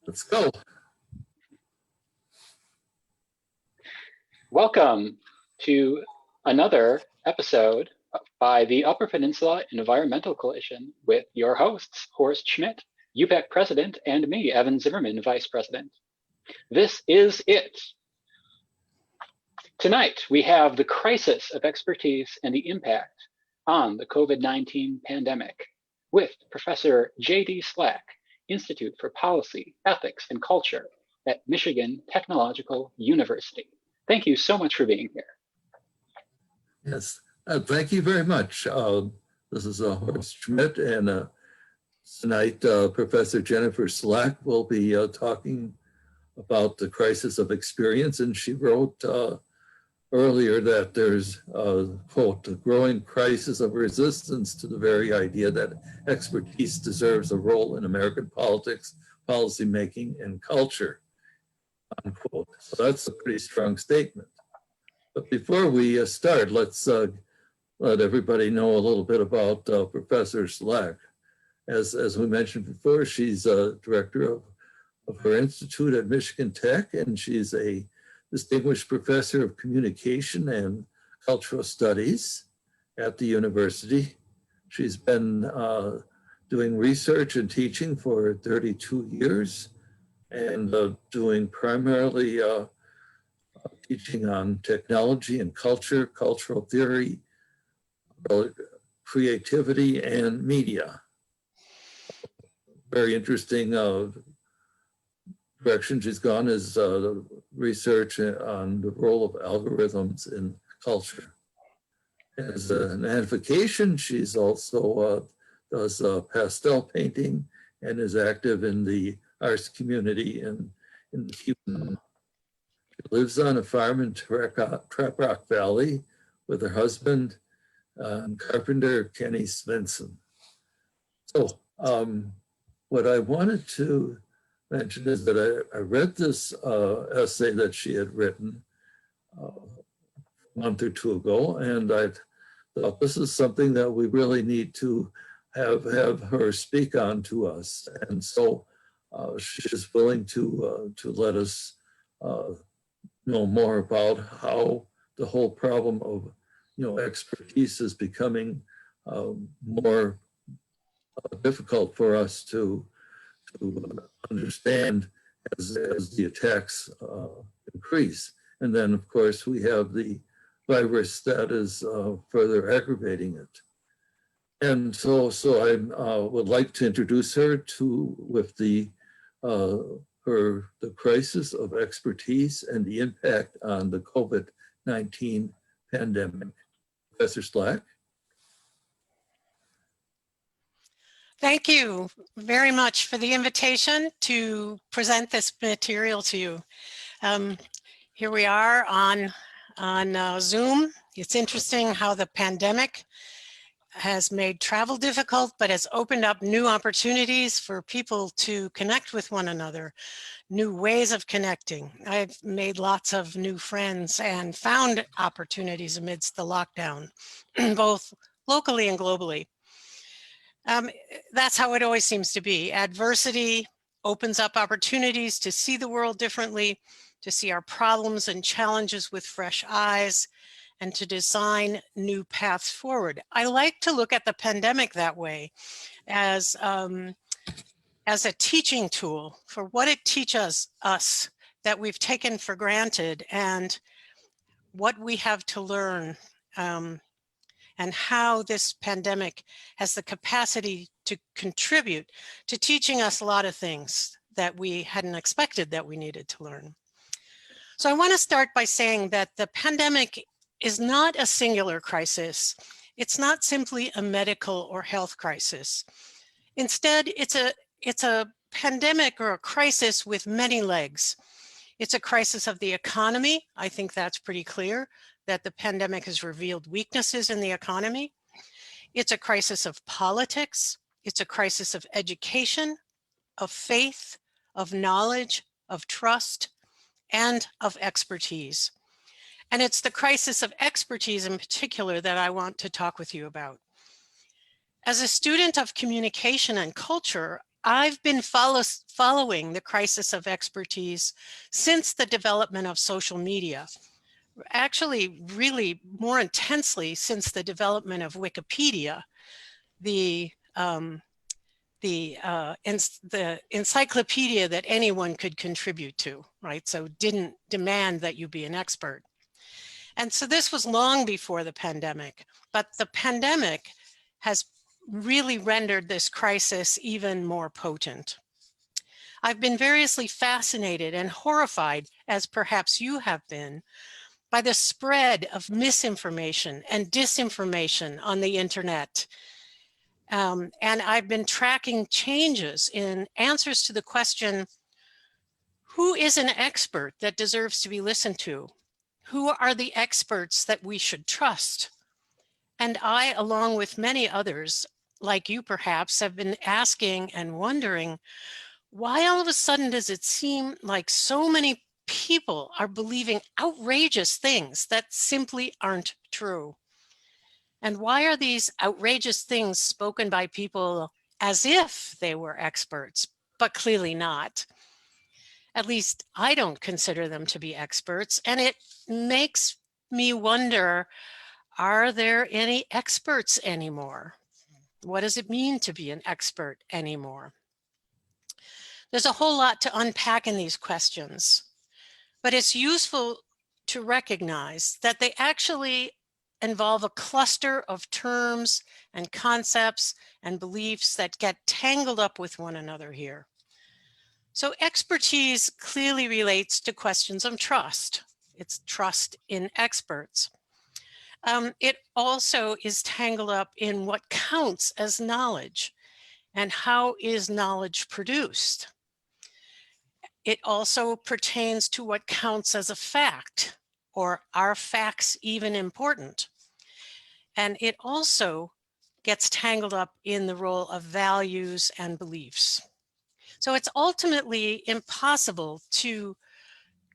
Let's go. Welcome to another episode by the Upper Peninsula Environmental Coalition with your hosts, Horst Schmidt, UPEC President, and me, Evan Zimmerman, Vice President. This is it. Tonight, we have the crisis of expertise and the impact on the COVID-19 pandemic with Professor J.D. Slack, Institute for Policy, Ethics, and Culture at Michigan Technological University. Thank you so much for being here. Yes, thank you very much. This is Horst Schmidt, and tonight Professor Jennifer Slack will be talking about the crisis of experience, and she wrote earlier that there's, quote, a growing crisis of resistance to the very idea that expertise deserves a role in American politics, policymaking, and culture, unquote. So that's a pretty strong statement. But before we start, let's let everybody know a little bit about Professor Slack. As we mentioned before, she's a director of her institute at Michigan Tech, and she's a distinguished professor of communication and cultural studies at the university. She's been doing research and teaching for 32 years and doing primarily teaching on technology and culture, cultural theory, creativity, and media. Very interesting direction she's gone is research on the role of algorithms in culture. As an avocation, she's also does pastel painting and is active in the arts community in the Cuban. She lives on a farm in Trap Rock Valley with her husband, carpenter Kenny Svensson. So what I wanted to mention is that I read this essay that she had written a month or two ago, and I thought this is something that we really need to have her speak on to us. And so she's willing to let us know more about how the whole problem of expertise is becoming more difficult for us to understand as the attacks increase. And then, of course, we have the virus that is further aggravating it. And so I would like to introduce her with the crisis of expertise and the impact on the COVID-19 pandemic. Professor Slack. Thank you very much for the invitation to present this material to you. Here we are on Zoom. It's interesting how the pandemic has made travel difficult, but has opened up new opportunities for people to connect with one another, new ways of connecting. I've made lots of new friends and found opportunities amidst the lockdown, both locally and globally. That's how it always seems to be. Adversity opens up opportunities to see the world differently, to see our problems and challenges with fresh eyes, and to design new paths forward. I like to look at the pandemic that way, as a teaching tool for what it teaches us that we've taken for granted and what we have to learn. And how this pandemic has the capacity to contribute to teaching us a lot of things that we hadn't expected that we needed to learn. So I want to start by saying that the pandemic is not a singular crisis. It's not simply a medical or health crisis. Instead, it's a pandemic or a crisis with many legs. It's a crisis of the economy. I think that's pretty clear, that the pandemic has revealed weaknesses in the economy. It's a crisis of politics. It's a crisis of education, of faith, of knowledge, of trust, and of expertise. And it's the crisis of expertise in particular that I want to talk with you about. As a student of communication and culture, I've been following the crisis of expertise since the development of social media. Actually, really more intensely since the development of Wikipedia, the encyclopedia that anyone could contribute to, right? So didn't demand that you be an expert. And so this was long before the pandemic, but the pandemic has really rendered this crisis even more potent. I've been variously fascinated and horrified, as perhaps you have been, by the spread of misinformation and disinformation on the internet. And I've been tracking changes in answers to the question, who is an expert that deserves to be listened to? Who are the experts that we should trust? And I, along with many others, like you perhaps, have been asking and wondering, why all of a sudden does it seem like so many people are believing outrageous things that simply aren't true? And why are these outrageous things spoken by people as if they were experts, but clearly not? At least I don't consider them to be experts. And it makes me wonder, are there any experts anymore? What does it mean to be an expert anymore? There's a whole lot to unpack in these questions, but it's useful to recognize that they actually involve a cluster of terms and concepts and beliefs that get tangled up with one another here. So expertise clearly relates to questions of trust. It's trust in experts. It also is tangled up in what counts as knowledge and how is knowledge produced. It also pertains to what counts as a fact, or are facts even important? And it also gets tangled up in the role of values and beliefs. So it's ultimately impossible to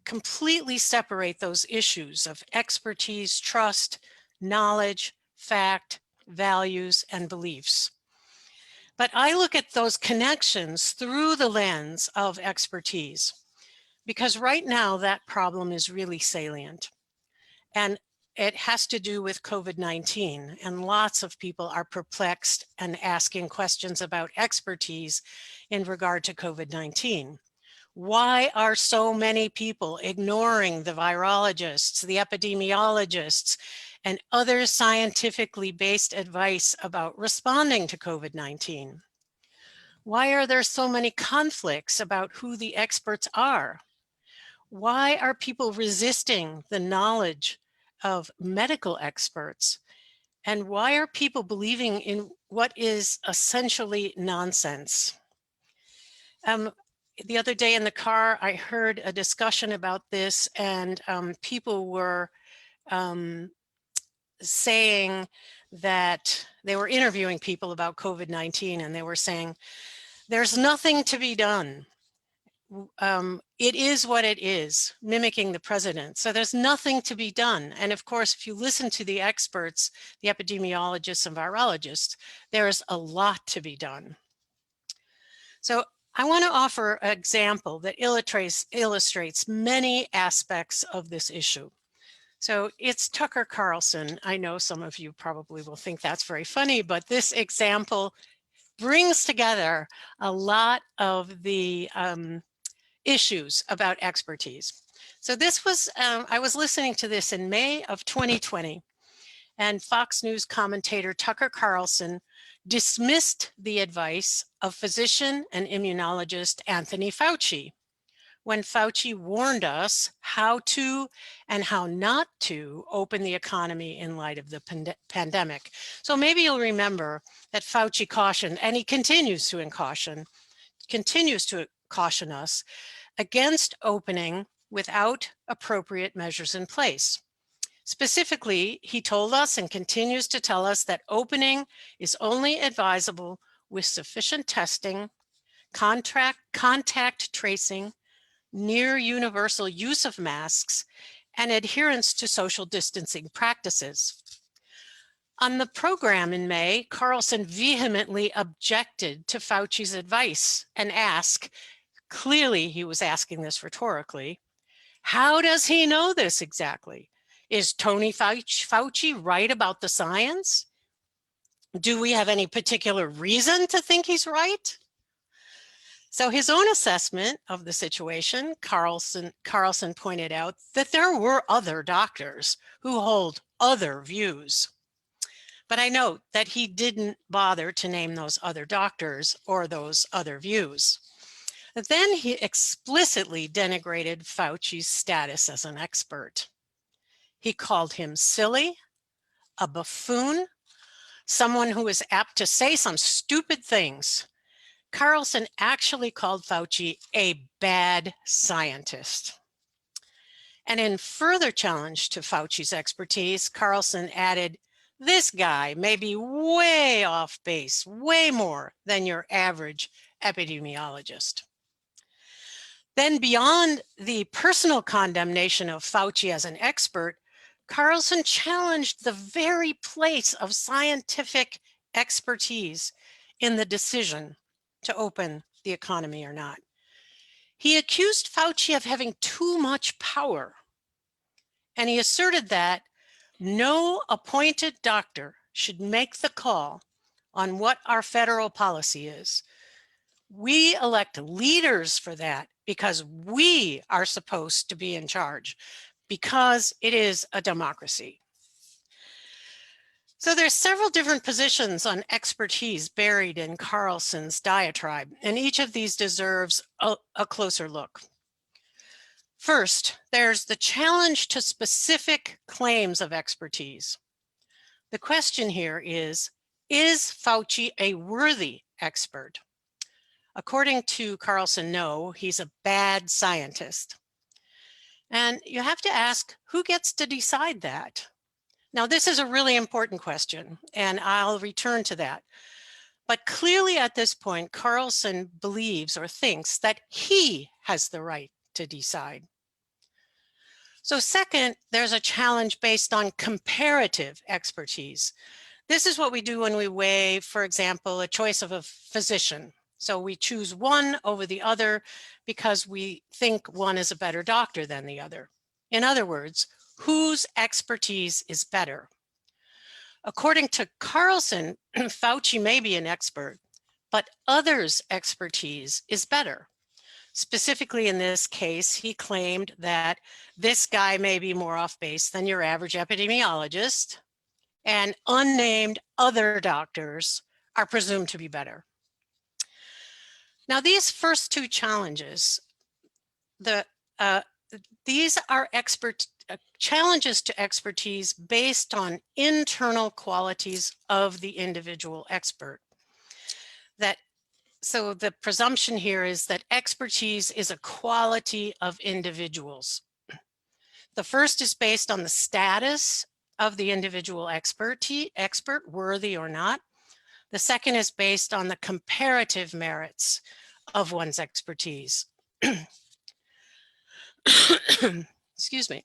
completely separate those issues of expertise, trust, knowledge, fact, values, and beliefs. But I look at those connections through the lens of expertise, because right now that problem is really salient. And it has to do with COVID-19, and lots of people are perplexed and asking questions about expertise in regard to COVID-19. Why are so many people ignoring the virologists, the epidemiologists, and other scientifically based advice about responding to COVID-19? Why are there so many conflicts about who the experts are? Why are people resisting the knowledge of medical experts? And why are people believing in what is essentially nonsense? The other day in the car, I heard a discussion about this, and people were saying that they were interviewing people about COVID-19, and they were saying, there's nothing to be done. It is what it is, mimicking the president. So there's nothing to be done. And of course, if you listen to the experts, the epidemiologists and virologists, there's a lot to be done. So I want to offer an example that illustrates many aspects of this issue. So it's Tucker Carlson. I know some of you probably will think that's very funny, but this example brings together a lot of the issues about expertise. So this was, I was listening to this in May of 2020, and Fox News commentator Tucker Carlson dismissed the advice of physician and immunologist Anthony Fauci when Fauci warned us how to and how not to open the economy in light of the pandemic. So maybe you'll remember that Fauci cautioned, and he continues to caution us against opening without appropriate measures in place. Specifically, he told us and continues to tell us that opening is only advisable with sufficient testing, contact tracing, near universal use of masks, and adherence to social distancing practices. On the program in May, Carlson vehemently objected to Fauci's advice and asked, clearly he was asking this rhetorically, how does he know this exactly? Is Tony Fauci right about the science? Do we have any particular reason to think he's right? So his own assessment of the situation, Carlson pointed out that there were other doctors who hold other views. But I note that he didn't bother to name those other doctors or those other views. Then he explicitly denigrated Fauci's status as an expert. He called him silly, a buffoon, someone who is apt to say some stupid things. Carlson actually called Fauci a bad scientist. And in further challenge to Fauci's expertise, Carlson added, this guy may be way off base, way more than your average epidemiologist. Then beyond the personal condemnation of Fauci as an expert, Carlson challenged the very place of scientific expertise in the decision to open the economy or not. He accused Fauci of having too much power, and he asserted that no appointed doctor should make the call on what our federal policy is. We elect leaders for that because we are supposed to be in charge, because it is a democracy. So there's several different positions on expertise buried in Carlson's diatribe, and each of these deserves a closer look. First, there's the challenge to specific claims of expertise. The question here is Fauci a worthy expert? According to Carlson, no, he's a bad scientist. And you have to ask, who gets to decide that? Now, this is a really important question, and I'll return to that. But clearly at this point, Carlson believes or thinks that he has the right to decide. So second, there's a challenge based on comparative expertise. This is what we do when we weigh, for example, a choice of a physician. So we choose one over the other because we think one is a better doctor than the other. In other words, whose expertise is better? According to Carlson, Fauci may be an expert, but others' expertise is better. Specifically in this case, he claimed that this guy may be more off base than your average epidemiologist, and unnamed other doctors are presumed to be better. Now, these first two challenges, these are challenges to expertise based on internal qualities of the individual expert. So the presumption here is that expertise is a quality of individuals. The first is based on the status of the individual expert, worthy or not. The second is based on the comparative merits of one's expertise. Excuse me.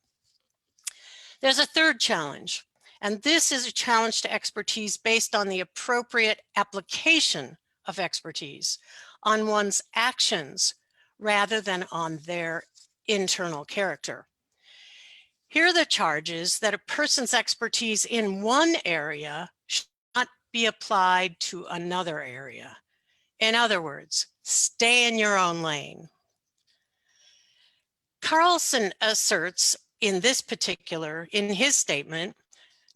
There's a third challenge, and this is a challenge to expertise based on the appropriate application of expertise on one's actions rather than on their internal character. Here are the charges that a person's expertise in one area should not be applied to another area. In other words, stay in your own lane. Carlson asserts in his statement,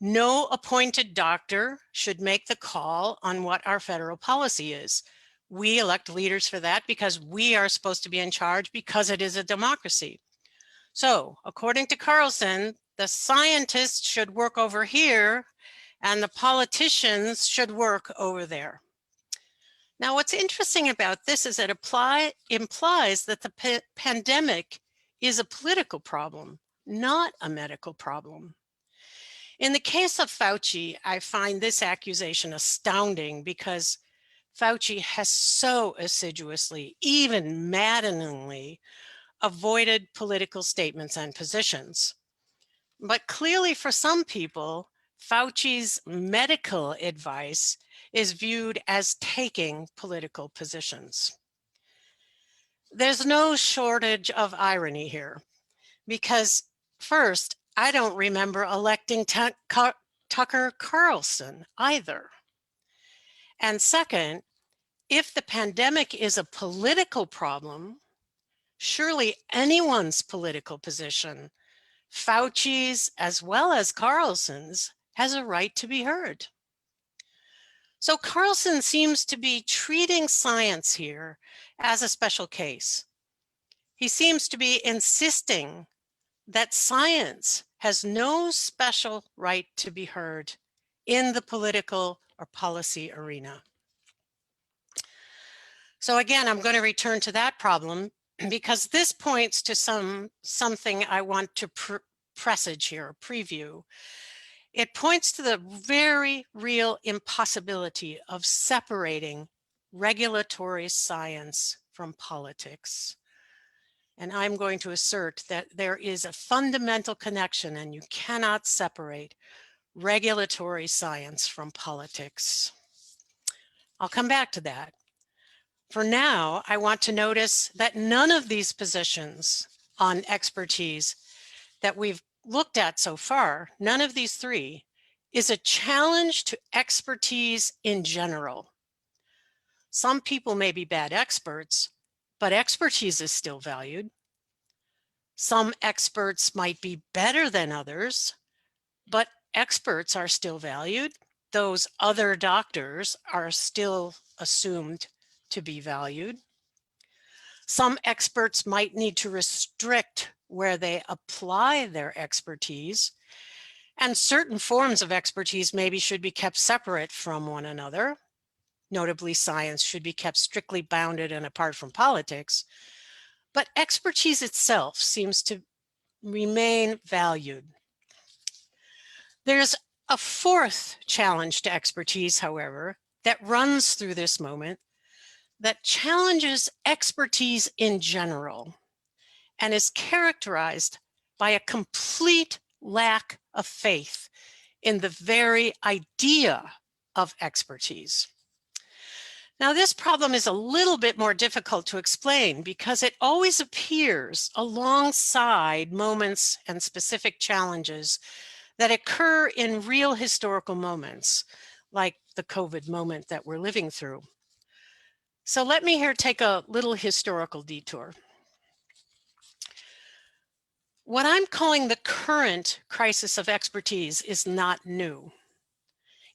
no appointed doctor should make the call on what our federal policy is. We elect leaders for that because we are supposed to be in charge because it is a democracy. So, according to Carlson, the scientists should work over here and the politicians should work over there. Now, what's interesting about this is it implies that the pandemic is a political problem, not a medical problem. In the case of Fauci, I find this accusation astounding because Fauci has so assiduously, even maddeningly, avoided political statements and positions. But clearly for some people, Fauci's medical advice is viewed as taking political positions. There's no shortage of irony here, because first, I don't remember electing Tucker Carlson either. And second, if the pandemic is a political problem, surely anyone's political position, Fauci's as well as Carlson's, has a right to be heard. So Carlson seems to be treating science here as a special case. He seems to be insisting that science has no special right to be heard in the political or policy arena. So again, I'm going to return to that problem because this points to something I want to presage here, preview. It points to the very real impossibility of separating regulatory science from politics. And I'm going to assert that there is a fundamental connection and you cannot separate regulatory science from politics. I'll come back to that. For now, I want to notice that none of these positions on expertise that we've looked at so far, none of these three, is a challenge to expertise in general. Some people may be bad experts, but expertise is still valued. Some experts might be better than others, but experts are still valued. Those other doctors are still assumed to be valued. Some experts might need to restrict where they apply their expertise, and certain forms of expertise maybe should be kept separate from one another. Notably, science should be kept strictly bounded and apart from politics, but expertise itself seems to remain valued. There's a fourth challenge to expertise, however, that runs through this moment that challenges expertise in general and is characterized by a complete lack of faith in the very idea of expertise. Now, this problem is a little bit more difficult to explain because it always appears alongside moments and specific challenges that occur in real historical moments, like the COVID moment that we're living through. So let me here take a little historical detour. What I'm calling the current crisis of expertise is not new.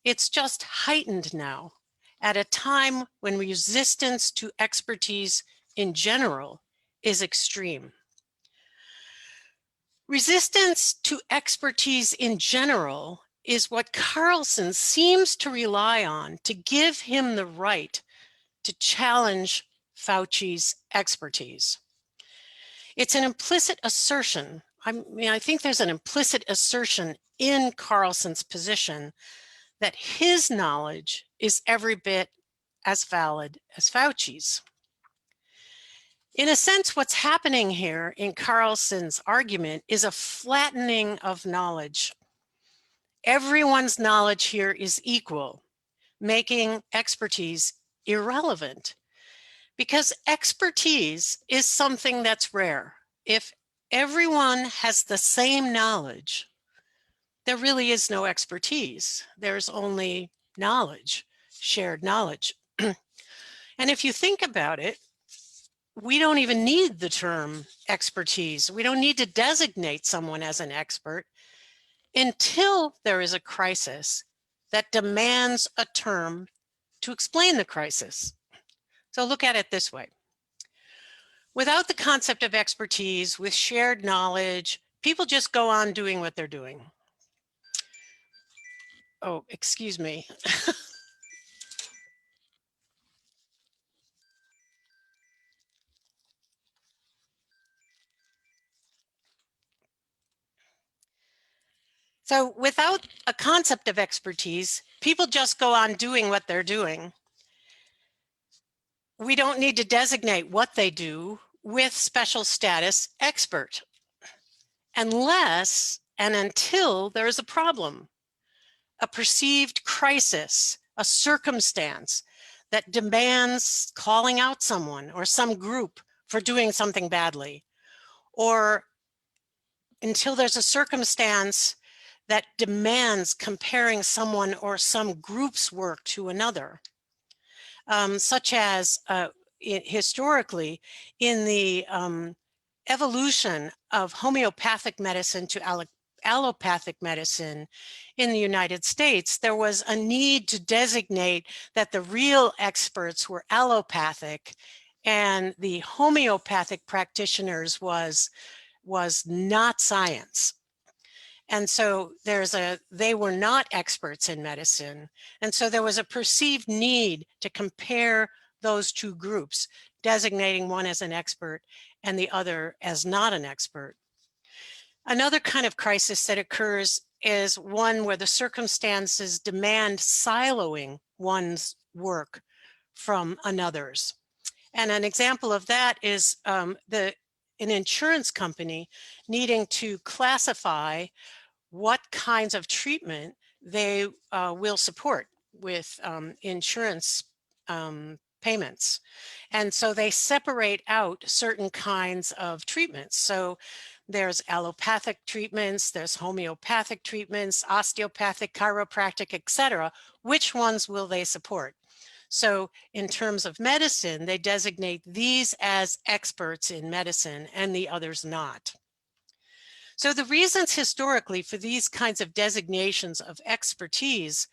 It's just heightened now at a time when resistance to expertise in general is extreme. Resistance to expertise in general is what Carlson seems to rely on to give him the right to challenge Fauci's expertise. It's an implicit assertion. I think there's an implicit assertion in Carlson's position that his knowledge is every bit as valid as Fauci's. In a sense, what's happening here in Carlson's argument is a flattening of knowledge. Everyone's knowledge here is equal, making expertise irrelevant. Because expertise is something that's rare. If everyone has the same knowledge, there really is no expertise. There's only knowledge, shared knowledge. And if you think about it, we don't even need the term expertise. We don't need to designate someone as an expert until there is a crisis that demands a term to explain the crisis. So look at it this way. Without the concept of expertise, with shared knowledge, people just go on doing what they're doing. Oh, excuse me. So without a concept of expertise, people just go on doing what they're doing. We don't need to designate what they do with special status expert, unless and until there is a problem. a perceived crisis, a circumstance that demands calling out someone or some group for doing something badly, or until there's a circumstance that demands comparing someone or some group's work to another, such as historically in the evolution of homeopathic medicine to allopathic medicine in the United States, there was a need to designate that the real experts were allopathic and the homeopathic practitioners was not science. And so they were not experts in medicine. And so there was a perceived need to compare those two groups, designating one as an expert and the other as not an expert. Another kind of crisis that occurs is one where the circumstances demand siloing one's work from another's. And an example of that is an insurance company needing to classify what kinds of treatment they will support with insurance payments. And so they separate out certain kinds of treatments. So there's allopathic treatments, there's homeopathic treatments, osteopathic, chiropractic, etc. Which ones will they support? So in terms of medicine, they designate these as experts in medicine and the others not. So the reasons historically for these kinds of designations of expertise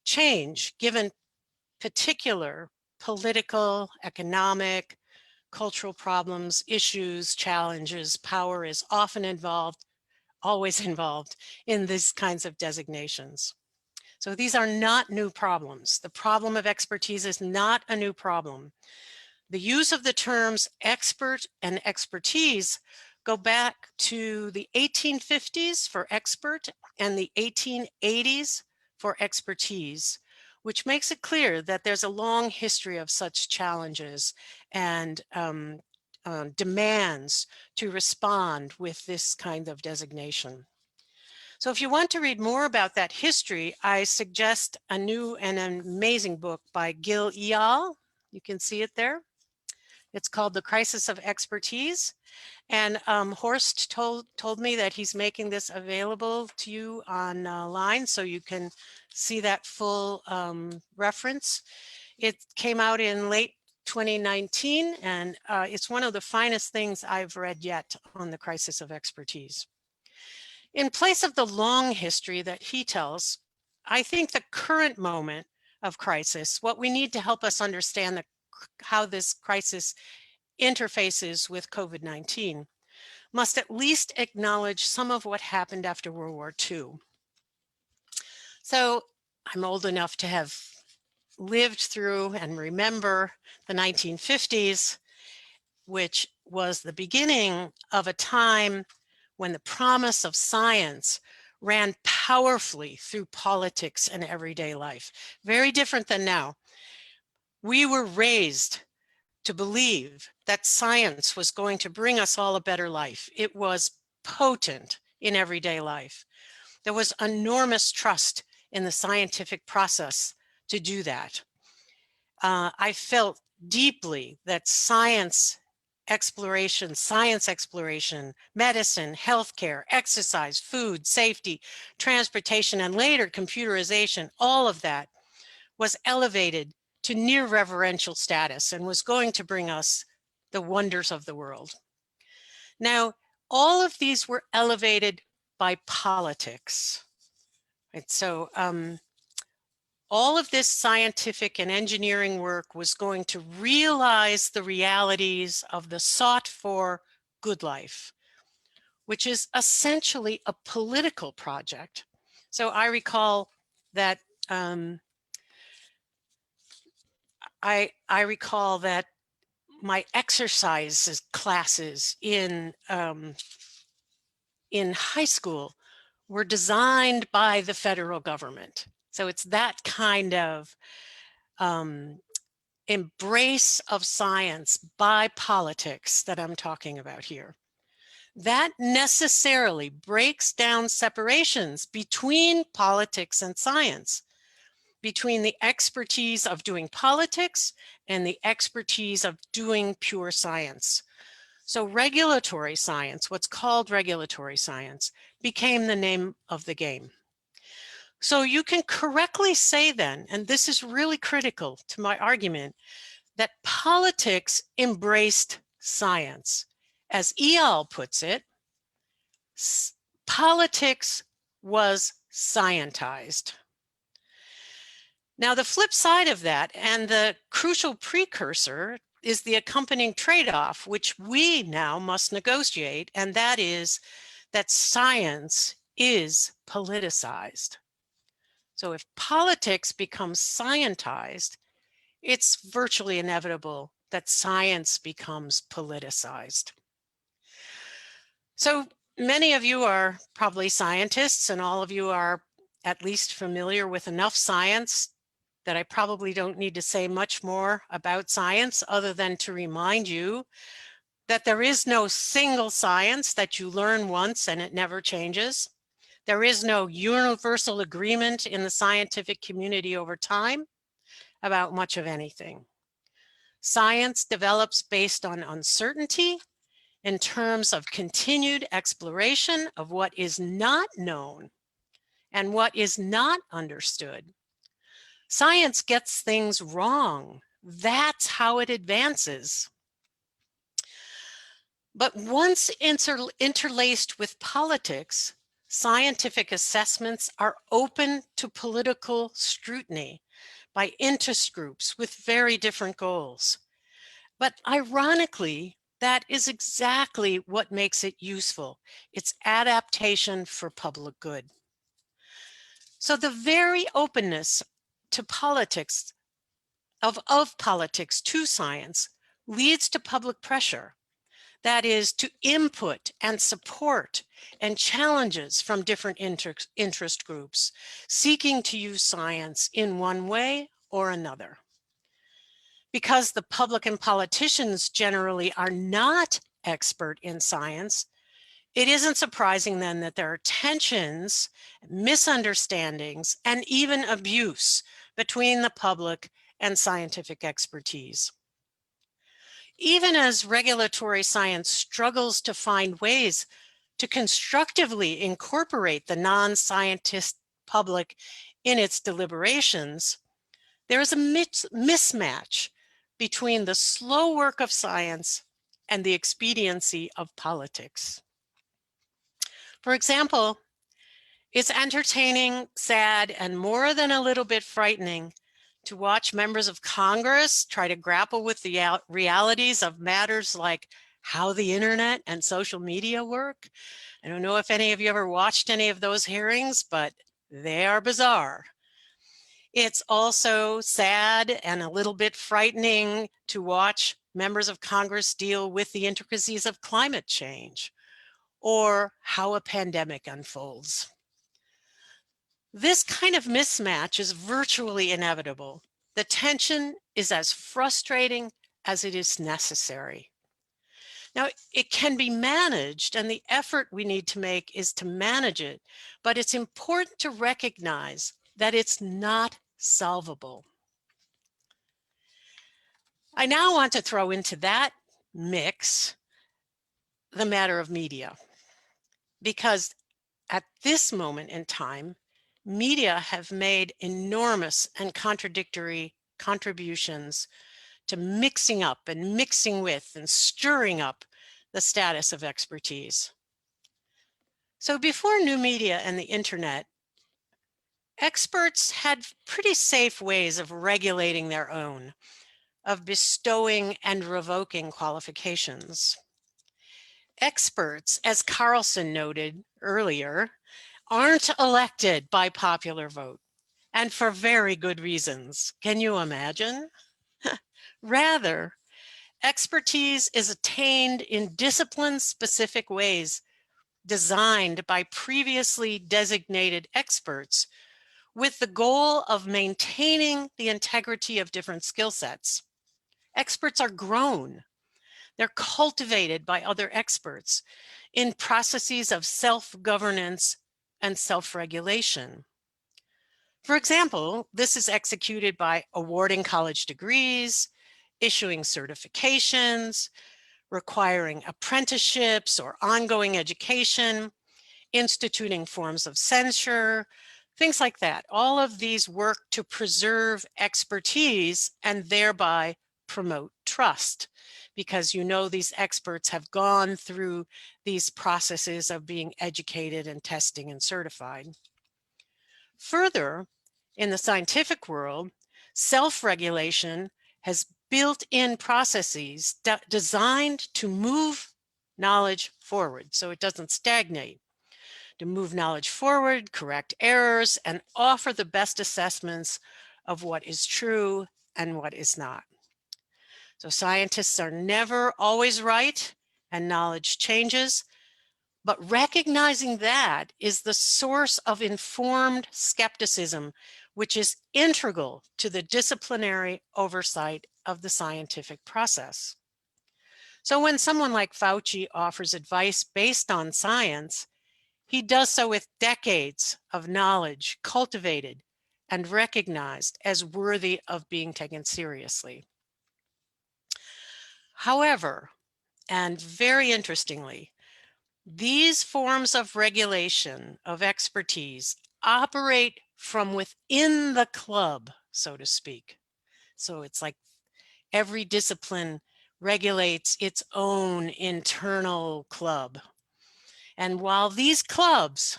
change given particular political, economic, cultural problems, issues, challenges. Power is often involved, always involved in these kinds of designations. So these are not new problems. The problem of expertise is not a new problem. The use of the terms expert and expertise go back to the 1850s for expert and the 1880s for expertise, which makes it clear that there's a long history of such challenges and demands to respond with this kind of designation. So if you want to read more about that history, I suggest a new and amazing book by Gil Eyal. You can see it there. It's called The Crisis of Expertise. And Horst told me that he's making this available to you online so you can see that full reference. It came out in late 2019, and it's one of the finest things I've read yet on the crisis of expertise. In place of the long history that he tells, I think the current moment of crisis, what we need to help us understand how this crisis interfaces with COVID-19, must at least acknowledge some of what happened after World War II. So I'm old enough to have lived through and remember the 1950s, which was the beginning of a time when the promise of science ran powerfully through politics and everyday life. Very different than now. We were raised to believe that science was going to bring us all a better life. It was potent in everyday life. There was enormous trust in the scientific process to do that. I felt deeply that science exploration, medicine, healthcare, exercise, food, safety, transportation, and later computerization, all of that was elevated to near reverential status and was going to bring us the wonders of the world. Now, all of these were elevated by politics. Right? So all of this scientific and engineering work was going to realize the realities of the sought for good life, which is essentially a political project. So I recall that I recall that my exercise classes in high school were designed by the federal government. So it's that kind of embrace of science by politics that I'm talking about here. that necessarily breaks down separations between politics and science, between the expertise of doing politics and the expertise of doing pure science. So regulatory science, what's called regulatory science, became the name of the game. So you can correctly say then, and this is really critical to my argument, that politics embraced science. As E.L. puts it, politics was scientized. Now, the flip side of that, and the crucial precursor, is the accompanying trade-off, which we now must negotiate, and that is that science is politicized. So if politics becomes scientized, it's virtually inevitable that science becomes politicized. So many of you are probably scientists, and all of you are at least familiar with enough science that I probably don't need to say much more about science other than to remind you that there is no single science that you learn once and it never changes. There is no universal agreement in the scientific community over time about much of anything. Science develops based on uncertainty in terms of continued exploration of what is not known and what is not understood. Science gets things wrong. That's how it advances. But once interlaced with politics, scientific assessments are open to political scrutiny by interest groups with very different goals. But ironically, that is exactly what makes it useful. It's adaptation for public good. So the very openness to politics, of politics to science, leads to public pressure. That is, to input and support and challenges from different interest groups seeking to use science in one way or another. Because the public and politicians generally are not expert in science, it isn't surprising then that there are tensions, misunderstandings, and even abuse between the public and scientific expertise. Even as regulatory science struggles to find ways to constructively incorporate the non-scientist public in its deliberations, there is a mismatch between the slow work of science and the expediency of politics. For example, it's entertaining, sad, and more than a little bit frightening to watch members of Congress try to grapple with the realities of matters like how the internet and social media work. I don't know if any of you ever watched any of those hearings, but they are bizarre. It's also sad and a little bit frightening to watch members of Congress deal with the intricacies of climate change or how a pandemic unfolds. This kind of mismatch is virtually inevitable. The tension is as frustrating as it is necessary. Now, it can be managed, and the effort we need to make is to manage it, but it's important to recognize that it's not solvable. I now want to throw into that mix the matter of media, because at this moment in time, media have made enormous and contradictory contributions to mixing up and mixing with and stirring up the status of expertise. So before new media and the internet, experts had pretty safe ways of regulating their own, of bestowing and revoking qualifications. Experts, as Carlson noted earlier, aren't elected by popular vote, and for very good reasons. Can you imagine? Rather, expertise is attained in discipline-specific ways designed by previously designated experts with the goal of maintaining the integrity of different skill sets. Experts are grown. They're cultivated by other experts in processes of self-governance and self-regulation. For example, this is executed by awarding college degrees, issuing certifications, requiring apprenticeships or ongoing education, instituting forms of censure, things like that. All of these work to preserve expertise and thereby promote trust, because you know these experts have gone through these processes of being educated and testing and certified. Further, in the scientific world, self-regulation has built-in processes designed to move knowledge forward so it doesn't stagnate, to move knowledge forward, correct errors, and offer the best assessments of what is true and what is not. So scientists are never always right, and knowledge changes, but recognizing that is the source of informed skepticism, which is integral to the disciplinary oversight of the scientific process. So when someone like Fauci offers advice based on science, he does so with decades of knowledge cultivated and recognized as worthy of being taken seriously. However, and very interestingly, these forms of regulation of expertise operate from within the club, so to speak. So it's like every discipline regulates its own internal club. And while these clubs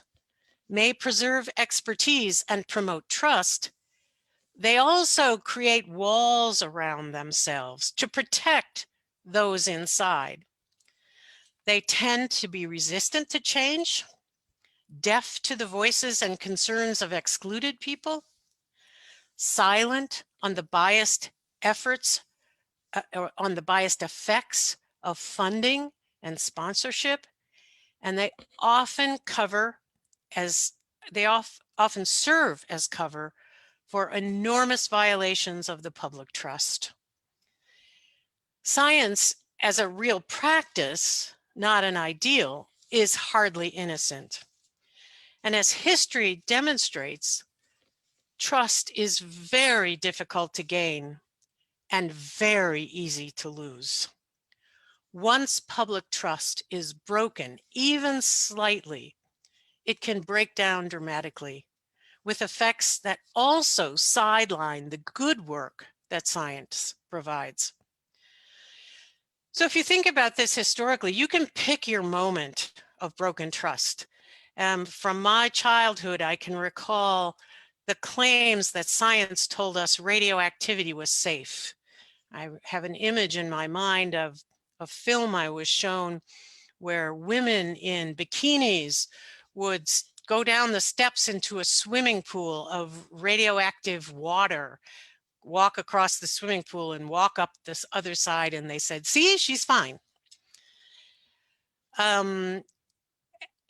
may preserve expertise and promote trust, they also create walls around themselves to protect those inside. They tend to be resistant to change, deaf to the voices and concerns of excluded people, silent on the biased efforts, or on the biased effects of funding and sponsorship, and they often often serve as cover for enormous violations of the public trust. Science as a real practice, not an ideal, is hardly innocent. And as history demonstrates, trust is very difficult to gain and very easy to lose. Once public trust is broken, even slightly, it can break down dramatically, with effects that also sideline the good work that science provides. So if you think about this historically, you can pick your moment of broken trust. From my childhood, I can recall the claims that science told us radioactivity was safe. I have an image in my mind of a film I was shown where women in bikinis would go down the steps into a swimming pool of radioactive water, walk across the swimming pool and walk up this other side, and they said, see, she's fine.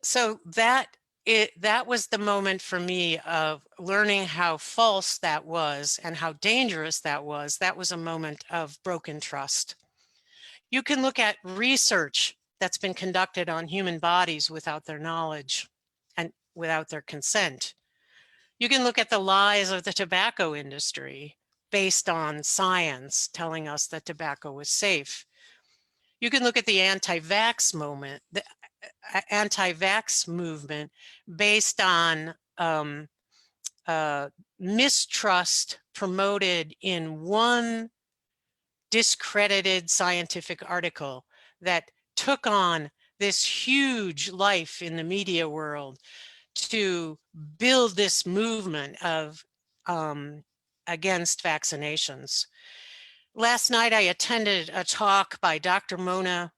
So that was the moment for me of learning how false that was and how dangerous that was. That was a moment of broken trust. You can look at research that's been conducted on human bodies without their knowledge and without their consent. You can look at the lies of the tobacco industry based on science telling us that tobacco was safe. You can look at the anti-vax movement based on mistrust promoted in one discredited scientific article that took on this huge life in the media world to build this movement of against vaccinations. Last night, I attended a talk by Dr. Mona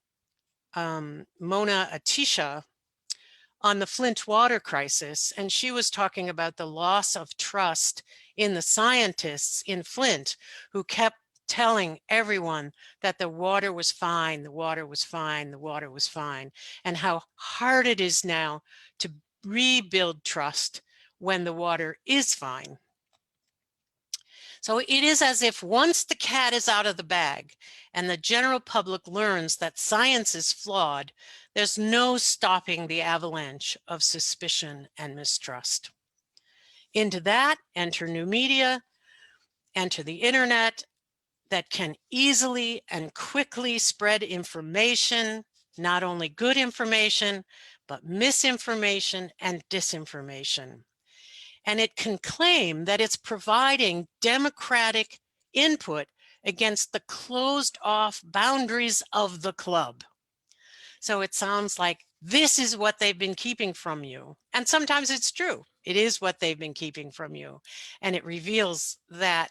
Atisha on the Flint water crisis, and she was talking about the loss of trust in the scientists in Flint who kept telling everyone that the water was fine, the water was fine, the water was fine, and how hard it is now to rebuild trust when the water is fine. So it is as if once the cat is out of the bag and the general public learns that science is flawed, there's no stopping the avalanche of suspicion and mistrust. Into that, enter new media, enter the internet that can easily and quickly spread information, not only good information, but misinformation and disinformation. And it can claim that it's providing democratic input against the closed off boundaries of the club. So it sounds like this is what they've been keeping from you. And sometimes it's true. It is what they've been keeping from you. And it reveals that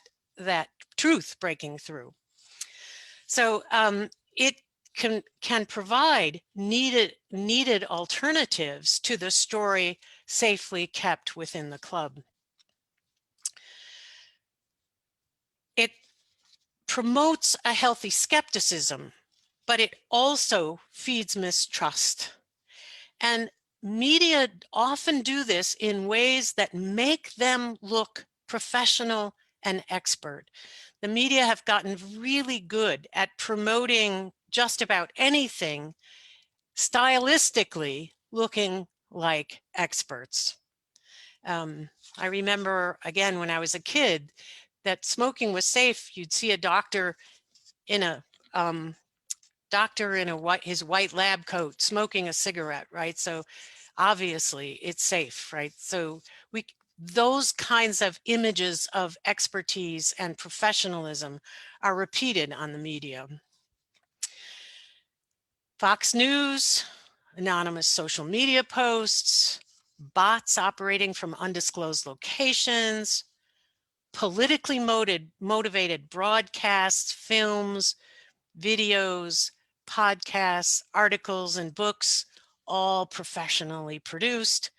truth breaking through. So it can provide needed alternatives to the story safely kept within the club. It promotes a healthy skepticism, but it also feeds mistrust. And media often do this in ways that make them look professional and expert. The media have gotten really good at promoting just about anything stylistically looking like experts. I remember, again, when I was a kid, that smoking was safe. You'd see a doctor in a his white lab coat smoking a cigarette, right? So obviously it's safe, right? So those kinds of images of expertise and professionalism are repeated on the media. Fox News, anonymous social media posts, bots operating from undisclosed locations, politically motivated broadcasts, films, videos, podcasts, articles, and books, all professionally produced,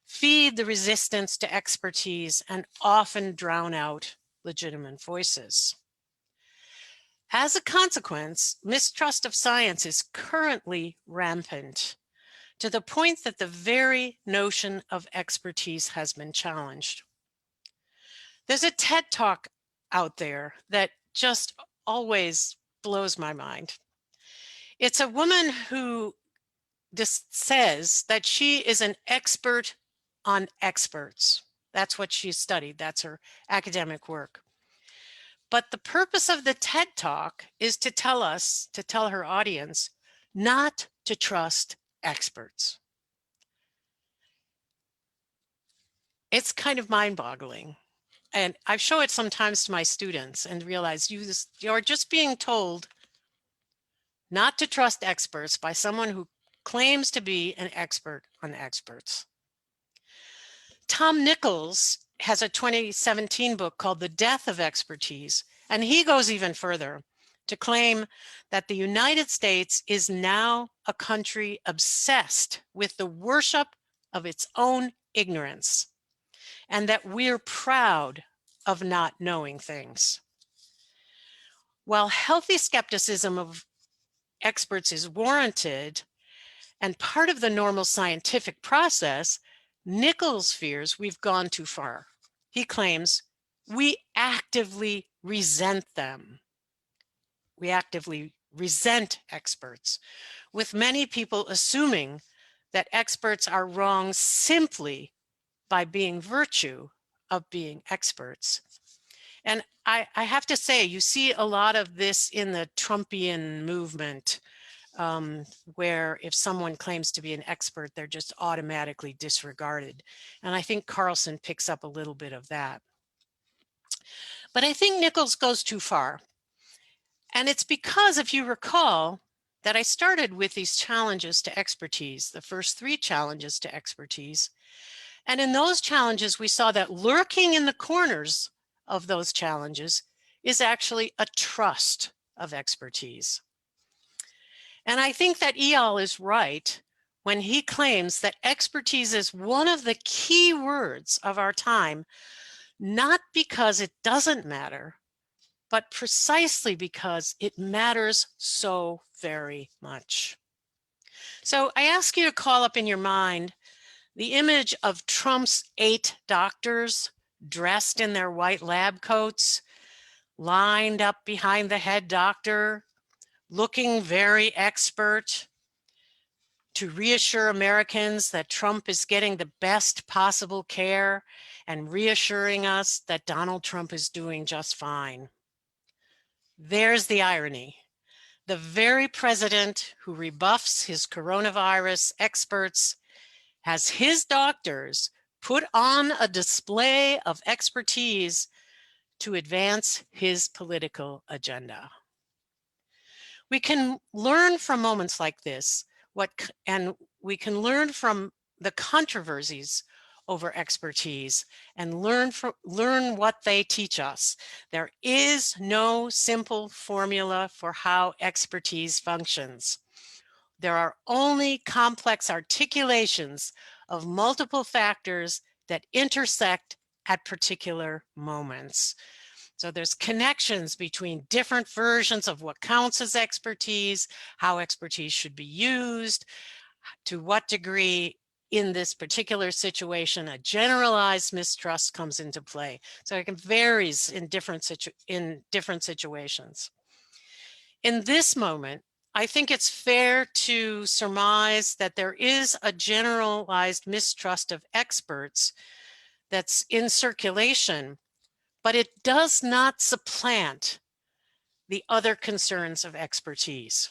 feed the resistance to expertise and often drown out legitimate voices. As a consequence, mistrust of science is currently rampant, to the point that the very notion of expertise has been challenged. There's a TED Talk out there that just always blows my mind. It's a woman who just says that she is an expert on experts. That's what she studied. That's her academic work. But the purpose of the TED Talk is to tell her audience, not to trust experts. It's kind of mind-boggling. And I show it sometimes to my students and realize you're just being told not to trust experts by someone who claims to be an expert on experts. Tom Nichols has a 2017 book called The Death of Expertise, and he goes even further to claim that the United States is now a country obsessed with the worship of its own ignorance, and that we're proud of not knowing things. While healthy skepticism of experts is warranted and part of the normal scientific process, Nichols fears we've gone too far. He claims we actively resent them. We actively resent experts, with many people assuming that experts are wrong simply by being virtue of being experts. And I have to say, you see a lot of this in the Trumpian movement, where if someone claims to be an expert, they're just automatically disregarded. And I think Carlson picks up a little bit of that. But I think Nichols goes too far. And it's because, if you recall, that I started with these challenges to expertise, the first 3 challenges to expertise. And in those challenges, we saw that lurking in the corners of those challenges is actually a trust of expertise. And I think that Eyal is right when he claims that expertise is one of the key words of our time, not because it doesn't matter, but precisely because it matters so very much. So I ask you to call up in your mind the image of Trump's 8 doctors dressed in their white lab coats, lined up behind the head doctor, looking very expert to reassure Americans that Trump is getting the best possible care and reassuring us that Donald Trump is doing just fine. There's the irony. The very president who rebuffs his coronavirus experts has his doctors put on a display of expertise to advance his political agenda. We can learn from moments like this, and we can learn from the controversies over expertise and learn what they teach us. There is no simple formula for how expertise functions. There are only complex articulations of multiple factors that intersect at particular moments. So there's connections between different versions of what counts as expertise, how expertise should be used, to what degree in this particular situation a generalized mistrust comes into play. So it varies in different situations. In this moment, I think it's fair to surmise that there is a generalized mistrust of experts that's in circulation, but it does not supplant the other concerns of expertise.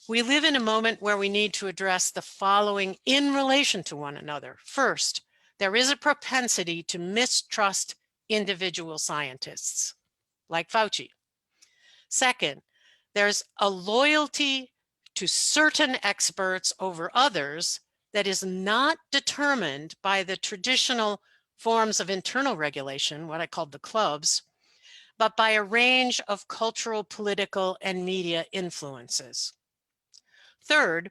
We live in a moment where we need to address the following in relation to one another. First, there is a propensity to mistrust individual scientists, like Fauci. Second, there's a loyalty to certain experts over others that is not determined by the traditional forms of internal regulation, what I called the clubs, but by a range of cultural, political, and media influences. Third,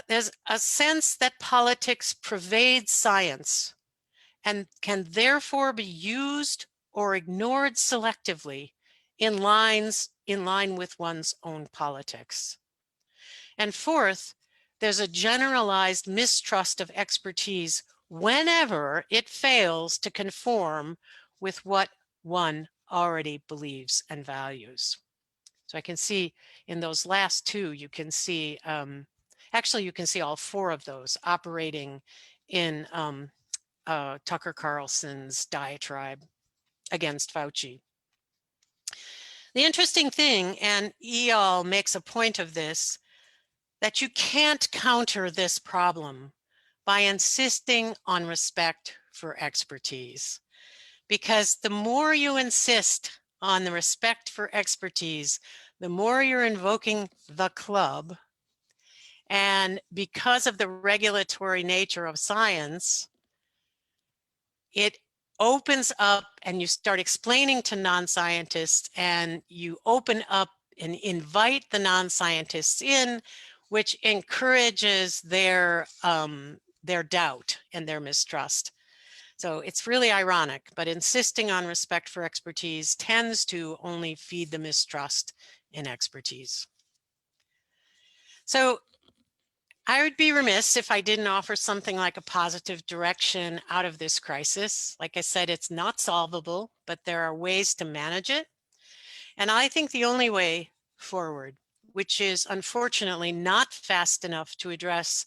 there's a sense that politics pervades science and can therefore be used or ignored selectively in line with one's own politics. And fourth, there's a generalized mistrust of expertise whenever it fails to conform with what one already believes and values. So I can see in those last two, you can see, actually you can see all four of those operating in Tucker Carlson's diatribe against Fauci. The interesting thing, and Eyal makes a point of this, that you can't counter this problem by insisting on respect for expertise. Because the more you insist on the respect for expertise, the more you're invoking the club. And because of the regulatory nature of science, it opens up and you start explaining to non-scientists and you open up and invite the non-scientists in, which encourages their doubt and their mistrust. So it's really ironic, but insisting on respect for expertise tends to only feed the mistrust in expertise. So I would be remiss if I didn't offer something like a positive direction out of this crisis. Like I said, it's not solvable, but there are ways to manage it. And I think the only way forward, which is unfortunately not fast enough to address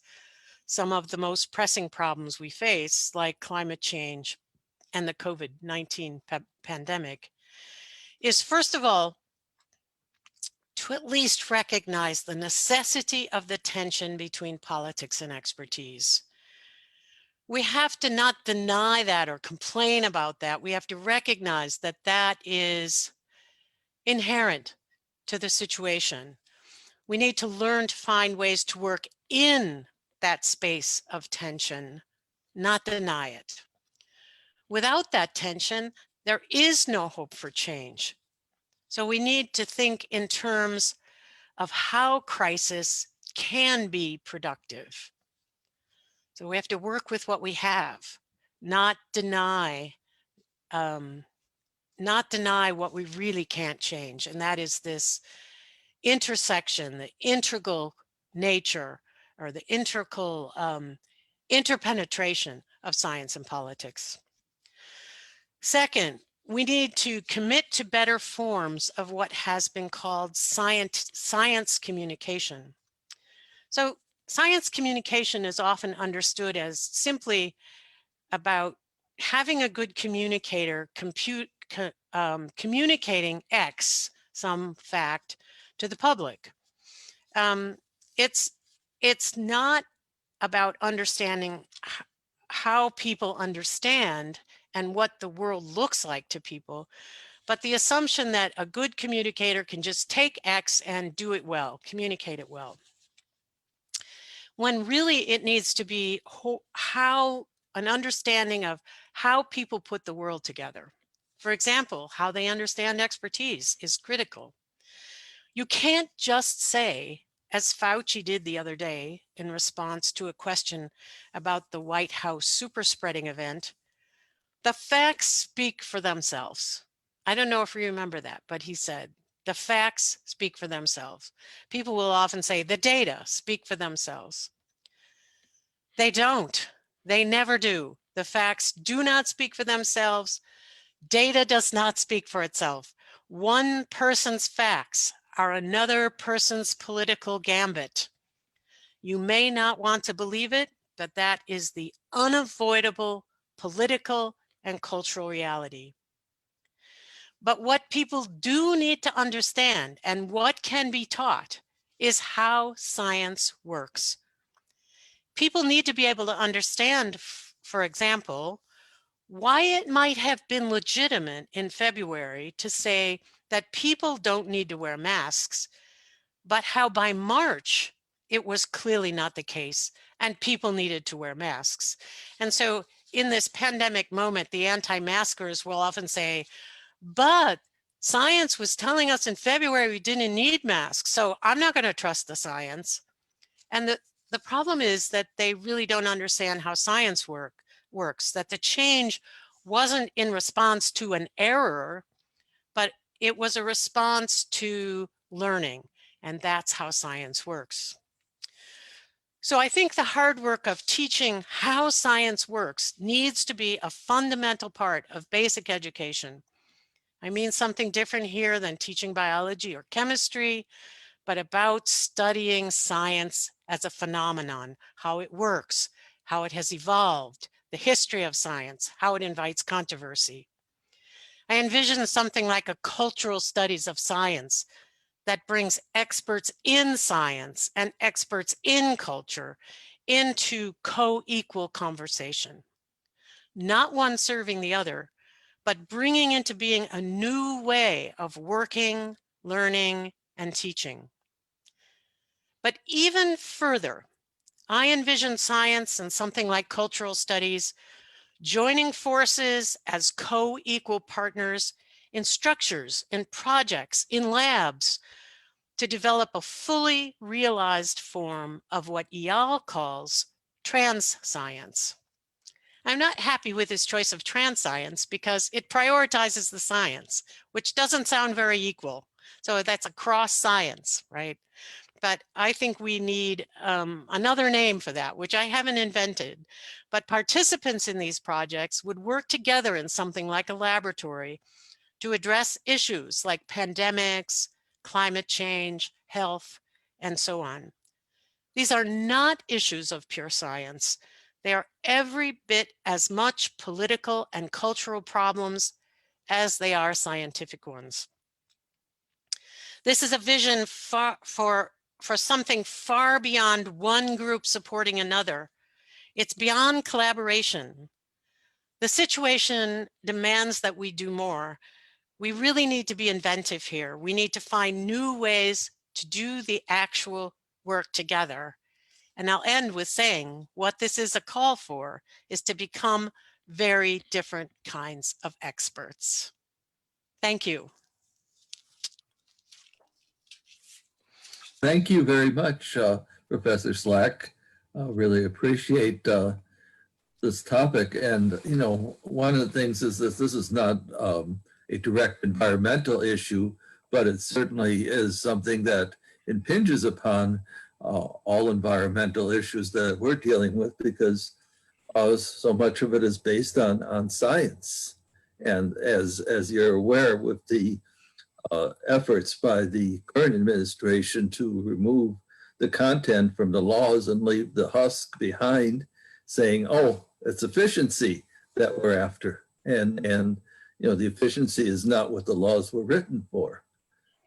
some of the most pressing problems we face, like climate change and the COVID-19 pandemic, is first of all, to at least recognize the necessity of the tension between politics and expertise. We have to not deny that or complain about that. We have to recognize that that is inherent to the situation. We need to learn to find ways to work in that space of tension, not deny it. Without that tension, there is no hope for change. So we need to think in terms of how crisis can be productive. So we have to work with what we have, not deny what we really can't change. And that is this intersection, the integral nature or the integral interpenetration of science and politics. Second, we need to commit to better forms of what has been called science communication. So science communication is often understood as simply about having a good communicator communicating X, some fact, to the public. It's not about understanding how people understand and what the world looks like to people, but the assumption that a good communicator can just take X and do it well, communicate it well. When really it needs to be how an understanding of how people put the world together. For example, how they understand expertise is critical. You can't just say, as Fauci did the other day in response to a question about the White House super spreading event, the facts speak for themselves. I don't know if you remember that, but he said, the facts speak for themselves. People will often say the data speak for themselves. They don't. They never do. The facts do not speak for themselves. Data does not speak for itself. One person's facts are another person's political gambit. You may not want to believe it, but that is the unavoidable political and cultural reality. But what people do need to understand and what can be taught is how science works. People need to be able to understand, for example, why it might have been legitimate in February to say that people don't need to wear masks, but how by March it was clearly not the case and people needed to wear masks. And so in this pandemic moment, the anti-maskers will often say, but science was telling us in February we didn't need masks, so I'm not going to trust the science. And the problem is that they really don't understand how science works, that the change wasn't in response to an error, but it was a response to learning. And that's how science works. So I think the hard work of teaching how science works needs to be a fundamental part of basic education. I mean something different here than teaching biology or chemistry, but about studying science as a phenomenon, how it works, how it has evolved, the history of science, how it invites controversy. I envision something like a cultural studies of science that brings experts in science and experts in culture into co-equal conversation, not one serving the other, but bringing into being a new way of working, learning, and teaching. But even further, I envision science and something like cultural studies joining forces as co-equal partners in structures, in projects, in labs, to develop a fully realized form of what Eyal calls trans science. I'm not happy with his choice of trans science because it prioritizes the science, which doesn't sound very equal. So that's a cross science, right? But I think we need another name for that, which I haven't invented. But participants in these projects would work together in something like a laboratory to address issues like pandemics, climate change, health, and so on. These are not issues of pure science. They are every bit as much political and cultural problems as they are scientific ones. This is a vision for something far beyond one group supporting another. It's beyond collaboration. The situation demands that we do more. We really need to be inventive here. We need to find new ways to do the actual work together. And I'll end with saying what this is a call for is to become very different kinds of experts. Thank you. Thank you very much, Professor Slack. Really appreciate this topic. And, you know, one of the things is that this is not a direct environmental issue, but it certainly is something that impinges upon all environmental issues that we're dealing with, because so much of it is based on science. And as you're aware, with the efforts by the current administration to remove the content from the laws and leave the husk behind, saying, oh, it's efficiency that we're after. And you know, the efficiency is not what the laws were written for.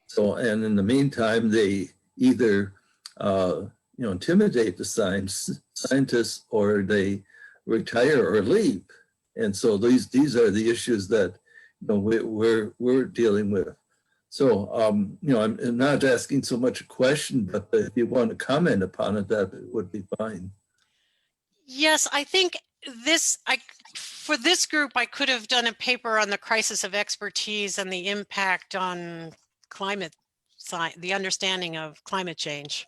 So, and in the meantime, they either you know, intimidate the scientists, or they retire or leave. And so these are the issues that, you know, we're dealing with. So, you know, I'm not asking so much a question, but if you want to comment upon it, that would be fine. Yes, I think for this group, I could have done a paper on the crisis of expertise and the impact on climate science, the understanding of climate change,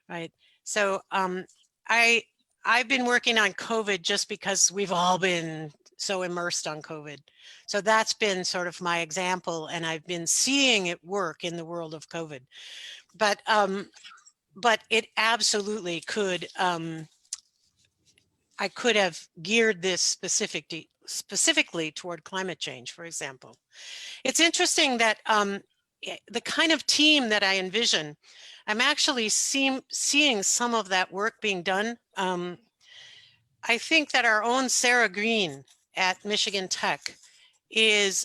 right? So I've been working on COVID just because we've all been so immersed on COVID. So that's been sort of my example, and I've been seeing it work in the world of COVID. But it absolutely could. I could have geared this specifically toward climate change, for example. It's interesting that the kind of team that I envision, I'm actually seeing some of that work being done. I think that our own Sarah Green at Michigan Tech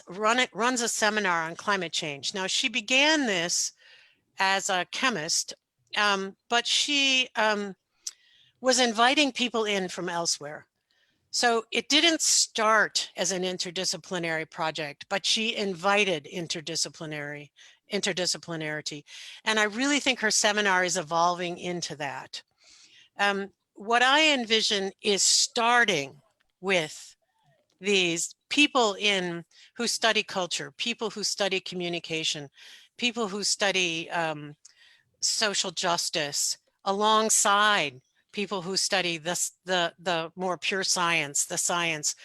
runs a seminar on climate change. Now, she began this as a chemist, but she was inviting people in from elsewhere. So it didn't start as an interdisciplinary project, but she invited interdisciplinarity. And I really think her seminar is evolving into that. What I envision is starting with these people who study culture, people who study communication, people who study social justice, alongside people who study the more pure science, the science,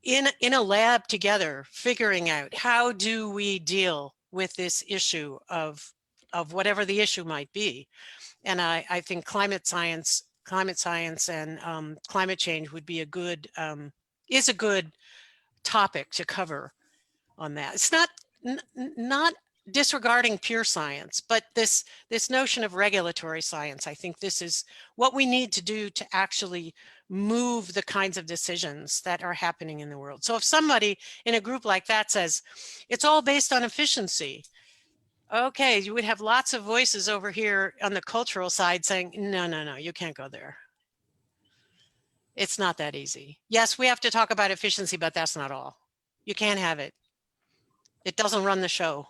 in a lab together, figuring out how do we deal with this issue of whatever the issue might be. And I think climate science and climate change would be is a good topic to cover on that. It's not disregarding pure science, but this notion of regulatory science. I think this is what we need to do to actually move the kinds of decisions that are happening in the world. So if somebody in a group like that says, it's all based on efficiency, okay, you would have lots of voices over here on the cultural side saying, no, you can't go there. It's not that easy. Yes, we have to talk about efficiency, but that's not all. You can't have it. It doesn't run the show.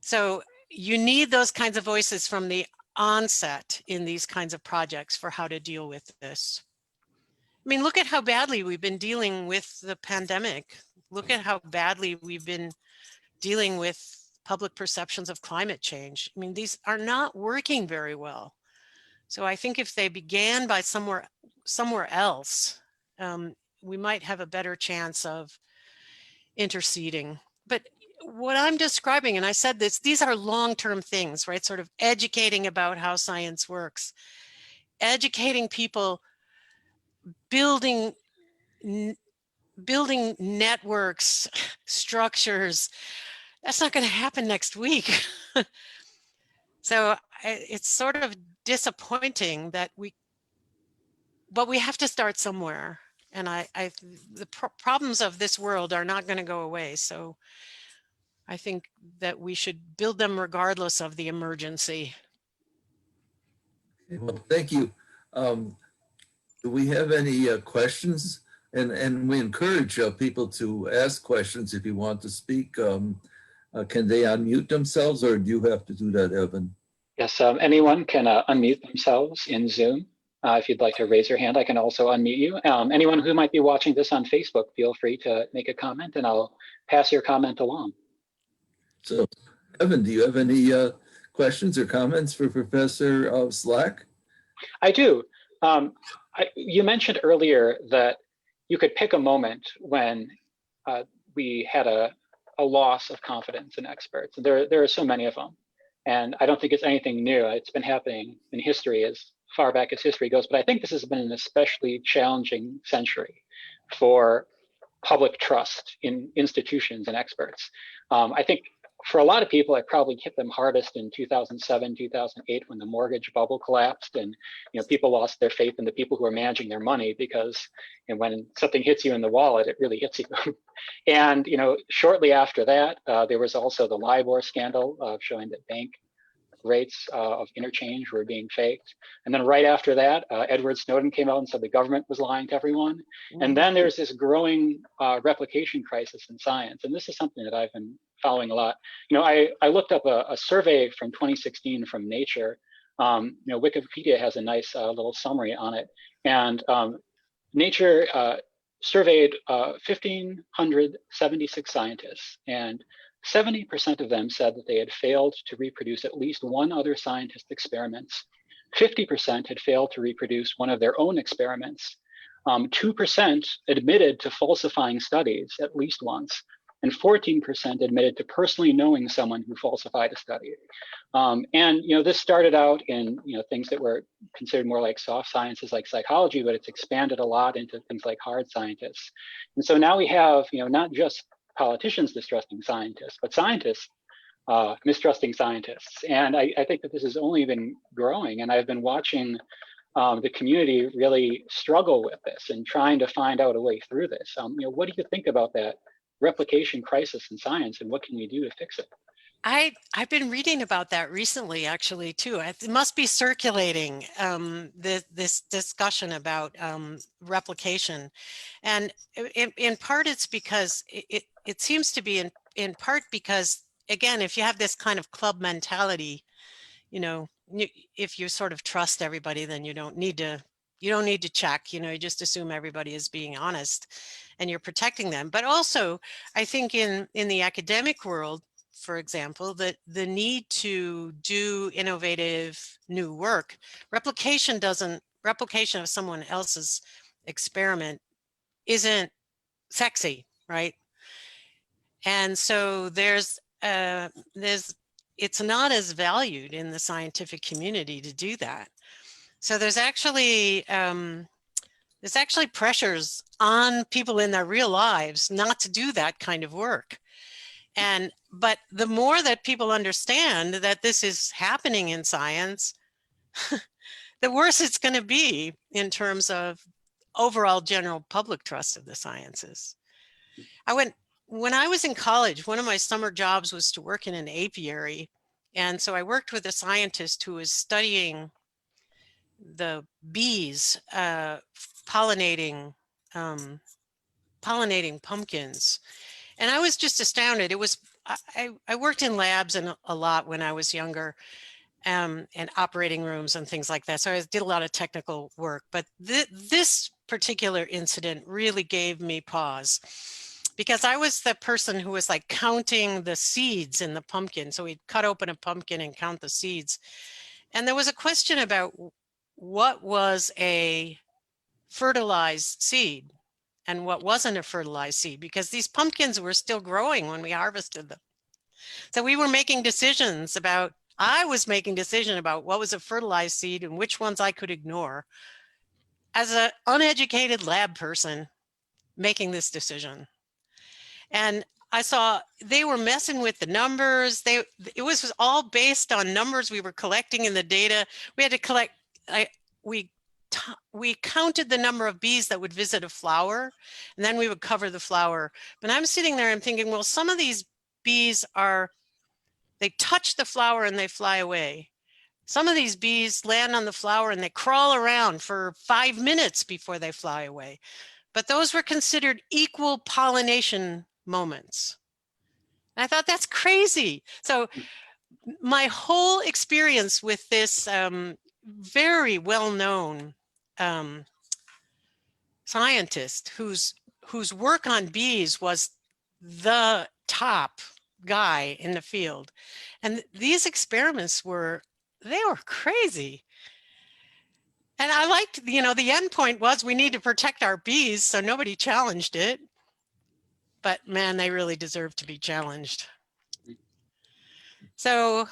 So you need those kinds of voices from the onset in these kinds of projects for how to deal with this. I mean, look at how badly we've been dealing with the pandemic. Look at how badly we've been dealing with public perceptions of climate change. I mean, these are not working very well. So I think if they began by somewhere else, we might have a better chance of interceding. But what I'm describing, and I said this, these are long-term things, right? Sort of educating about how science works, educating people, building networks, structures. That's not going to happen next week. So it's sort of disappointing that but we have to start somewhere. And the problems of this world are not going to go away. So I think that we should build them regardless of the emergency. Well, thank you. Do we have any questions? And we encourage people to ask questions if you want to speak. Can they unmute themselves, or do you have to do that, Evan? Yes, anyone can unmute themselves in Zoom. If you'd like to raise your hand, I can also unmute you. Anyone who might be watching this on Facebook, feel free to make a comment and I'll pass your comment along. So, Evan, do you have any questions or comments for Professor Slack? I do. You mentioned earlier that you could pick a moment when we had a loss of confidence in experts. There are so many of them. And I don't think it's anything new. It's been happening in history as far back as history goes. But I think this has been an especially challenging century for public trust in institutions and experts. I think for a lot of people, it probably hit them hardest in 2007, 2008, when the mortgage bubble collapsed, and people lost their faith in the people who are managing their money, because when something hits you in the wallet, it really hits you. And shortly after that, there was also the LIBOR scandal showing that bank rates of interchange were being faked. And then right after that, Edward Snowden came out and said the government was lying to everyone. And then there's this growing replication crisis in science. And this is something that I've been following a lot. I looked up a survey from 2016 from Nature. Wikipedia has a nice little summary on it. And Nature surveyed 1,576 scientists, and 70% of them said that they had failed to reproduce at least one other scientist's experiments. 50% had failed to reproduce one of their own experiments. 2% admitted to falsifying studies at least once, and 14% admitted to personally knowing someone who falsified a study. And this started out in things that were considered more like soft sciences, like psychology, but it's expanded a lot into things like hard scientists. And so now we have not just politicians distrusting scientists, but scientists mistrusting scientists. And I think that this has only been growing, and I've been watching the community really struggle with this and trying to find out a way through this. What do you think about that replication crisis in science, and what can we do to fix it? I've been reading about that recently, actually, too. It must be circulating, this discussion about replication. And in part, it's because it seems to be in part because, again, if you have this kind of club mentality, if you sort of trust everybody, then you don't need to check, you just assume everybody is being honest and you're protecting them. But also, I think in the academic world, for example, that the need to do innovative new work, replication of someone else's experiment isn't sexy, right? And so it's not as valued in the scientific community to do that. So there's actually pressures on people in their real lives not to do that kind of work. But the more that people understand that this is happening in science, the worse it's going to be in terms of overall general public trust of the sciences. When I was in college, one of my summer jobs was to work in an apiary. And so I worked with a scientist who was studying the bees pollinating pumpkins. And I was just astounded. I worked in labs and a lot when I was younger, and operating rooms and things like that. So I did a lot of technical work, but this particular incident really gave me pause, because I was the person who was like counting the seeds in the pumpkin. So we'd cut open a pumpkin and count the seeds. And there was a question about what was a fertilized seed and what wasn't a fertilized seed, because these pumpkins were still growing when we harvested them. So I was making decisions about what was a fertilized seed and which ones I could ignore as an uneducated lab person making this decision. And I saw they were messing with the numbers. It was all based on numbers we were collecting in the data. We had to collect, we counted the number of bees that would visit a flower, and then we would cover the flower. But I'm sitting there, I'm thinking, well, some of these bees they touch the flower and they fly away. Some of these bees land on the flower and they crawl around for 5 minutes before they fly away. But those were considered equal pollination moments. And I thought, that's crazy. So my whole experience with this very well-known scientist whose work on bees was the top guy in the field, and these experiments were crazy. And I liked, the end point was we need to protect our bees, so nobody challenged it. But man, they really deserve to be challenged. So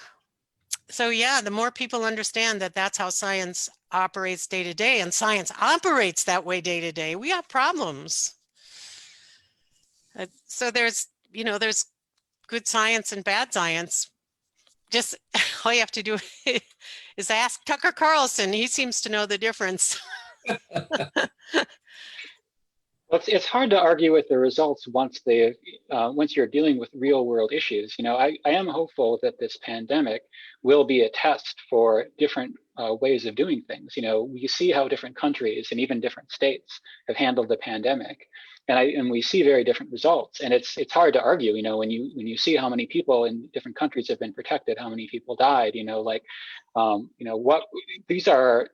yeah, the more people understand that that's how science operates day to day, and science operates that way day to day, we have problems. So there's, there's good science and bad science. Just all you have to do is ask Tucker Carlson. He seems to know the difference. Well, it's hard to argue with the results once once you're dealing with real world issues. I am hopeful that this pandemic will be a test for different ways of doing things. We see how different countries and even different states have handled the pandemic, and we see very different results. And it's hard to argue. When you see how many people in different countries have been protected, how many people died. What these are.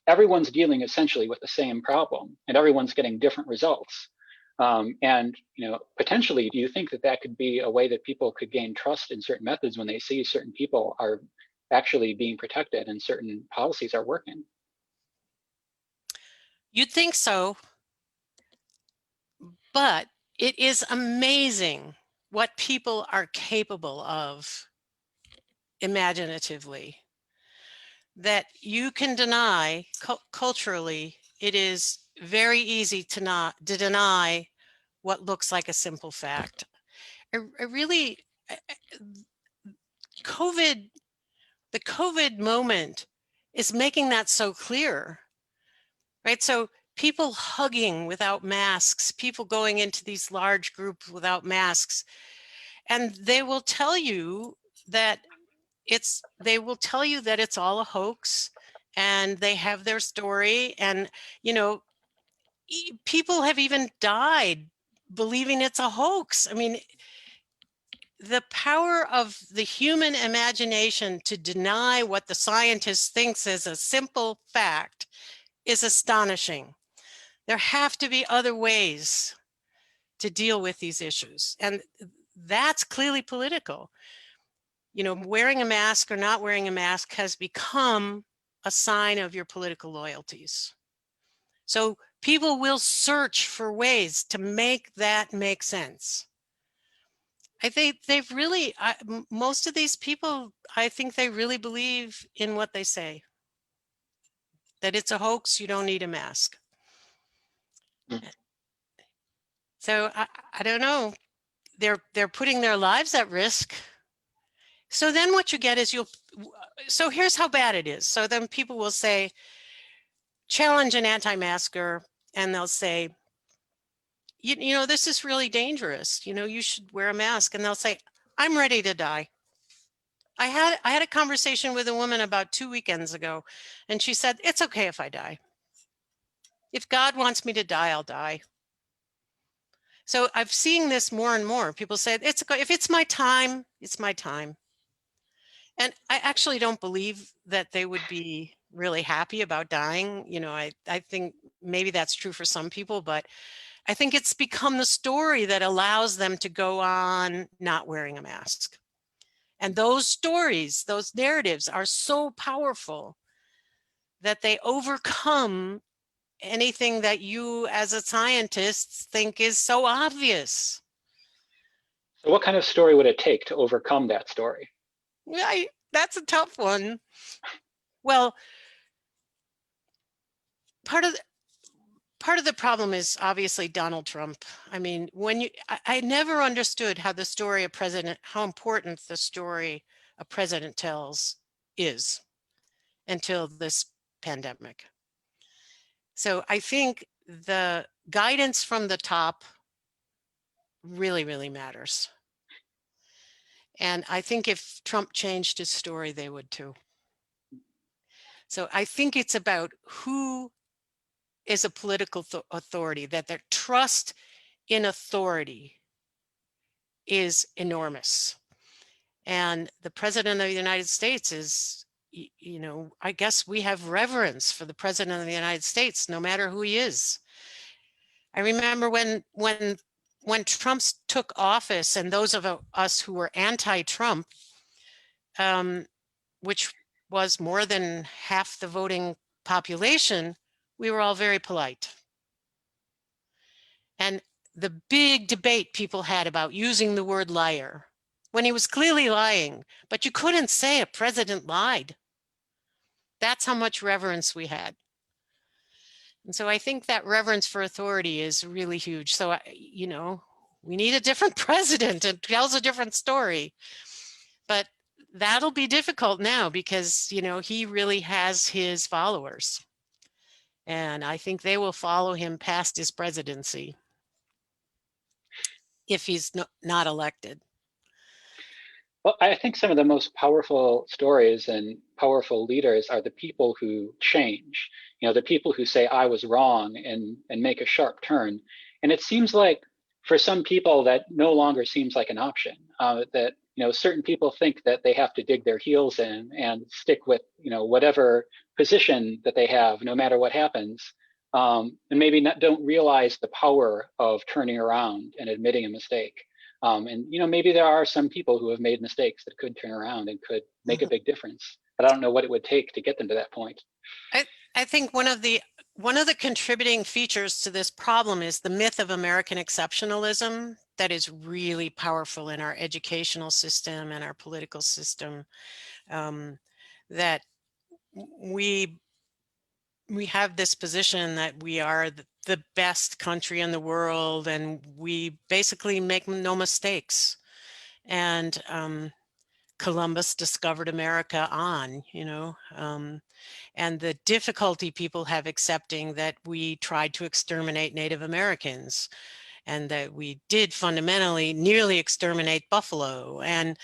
Everyone's dealing essentially with the same problem, and everyone's getting different results. And potentially, do you think that could be a way that people could gain trust in certain methods when they see certain people are actually being protected and certain policies are working? You'd think so, but it is amazing what people are capable of imaginatively. That you can deny culturally, it is very easy to deny what looks like a simple fact. I really, the COVID moment is making that so clear, right? So people hugging without masks, people going into these large groups without masks, and they will tell you that it's all a hoax, and they have their story, and people have even died believing it's a hoax. I mean, the power of the human imagination to deny what the scientist thinks is a simple fact is astonishing. There have to be other ways to deal with these issues, and that's clearly political. Wearing a mask or not wearing a mask has become a sign of your political loyalties. So people will search for ways to make that make sense. I think they've really, most of these people, I think they really believe in what they say. That it's a hoax, you don't need a mask. Mm. So I don't know, they're putting their lives at risk. So then what you get is so here's how bad it is. So then people will say, challenge an anti-masker, and they'll say, this is really dangerous. You should wear a mask. And they'll say, I'm ready to die. I had a conversation with a woman about 2 weekends ago, and she said, it's okay if I die. If God wants me to die, I'll die. So I've seen this more and more. People say, if it's my time, it's my time. And I actually don't believe that they would be really happy about dying. I think maybe that's true for some people, but I think it's become the story that allows them to go on not wearing a mask. And those stories, those narratives are so powerful that they overcome anything that you as a scientist think is so obvious. So what kind of story would it take to overcome that story? That's a tough one. Well, part of the problem is obviously Donald Trump. I mean, I never understood how how important the story a president tells is until this pandemic. So I think the guidance from the top really, really matters. And I think if Trump changed his story, they would too. So I think it's about who is a political authority, that their trust in authority is enormous. And the president of the United States is, I guess we have reverence for the president of the United States, no matter who he is. I remember when Trump took office, and those of us who were anti-Trump, which was more than half the voting population, we were all very polite. And the big debate people had about using the word liar when he was clearly lying, but you couldn't say a president lied. That's how much reverence we had. And so I think that reverence for authority is really huge. So, We need a different president. It tells a different story. But that'll be difficult now because, you know, he really has his followers. And I think they will follow him past his presidency if he's not elected. Well, I think some of the most powerful stories and powerful leaders are the people who change, you know, the people who say, I was wrong, and make a sharp turn. And it seems like for some people that no longer seems like an option, that, you know, certain people think that they have to dig their heels in and stick with, you know, whatever position that they have, no matter what happens. And maybe don't realize the power of turning around and admitting a mistake. And, you know, maybe there are some people who have made mistakes that could turn around and could make a big difference, but I don't know what it would take to get them to that point. I think one of the contributing features to this problem is the myth of American exceptionalism that is really powerful in our educational system and our political system. That we have this position that we are the best country in the world, and we basically make no mistakes. And Columbus discovered America you know, and the difficulty people have accepting that we tried to exterminate Native Americans, and that we did fundamentally nearly exterminate buffalo, and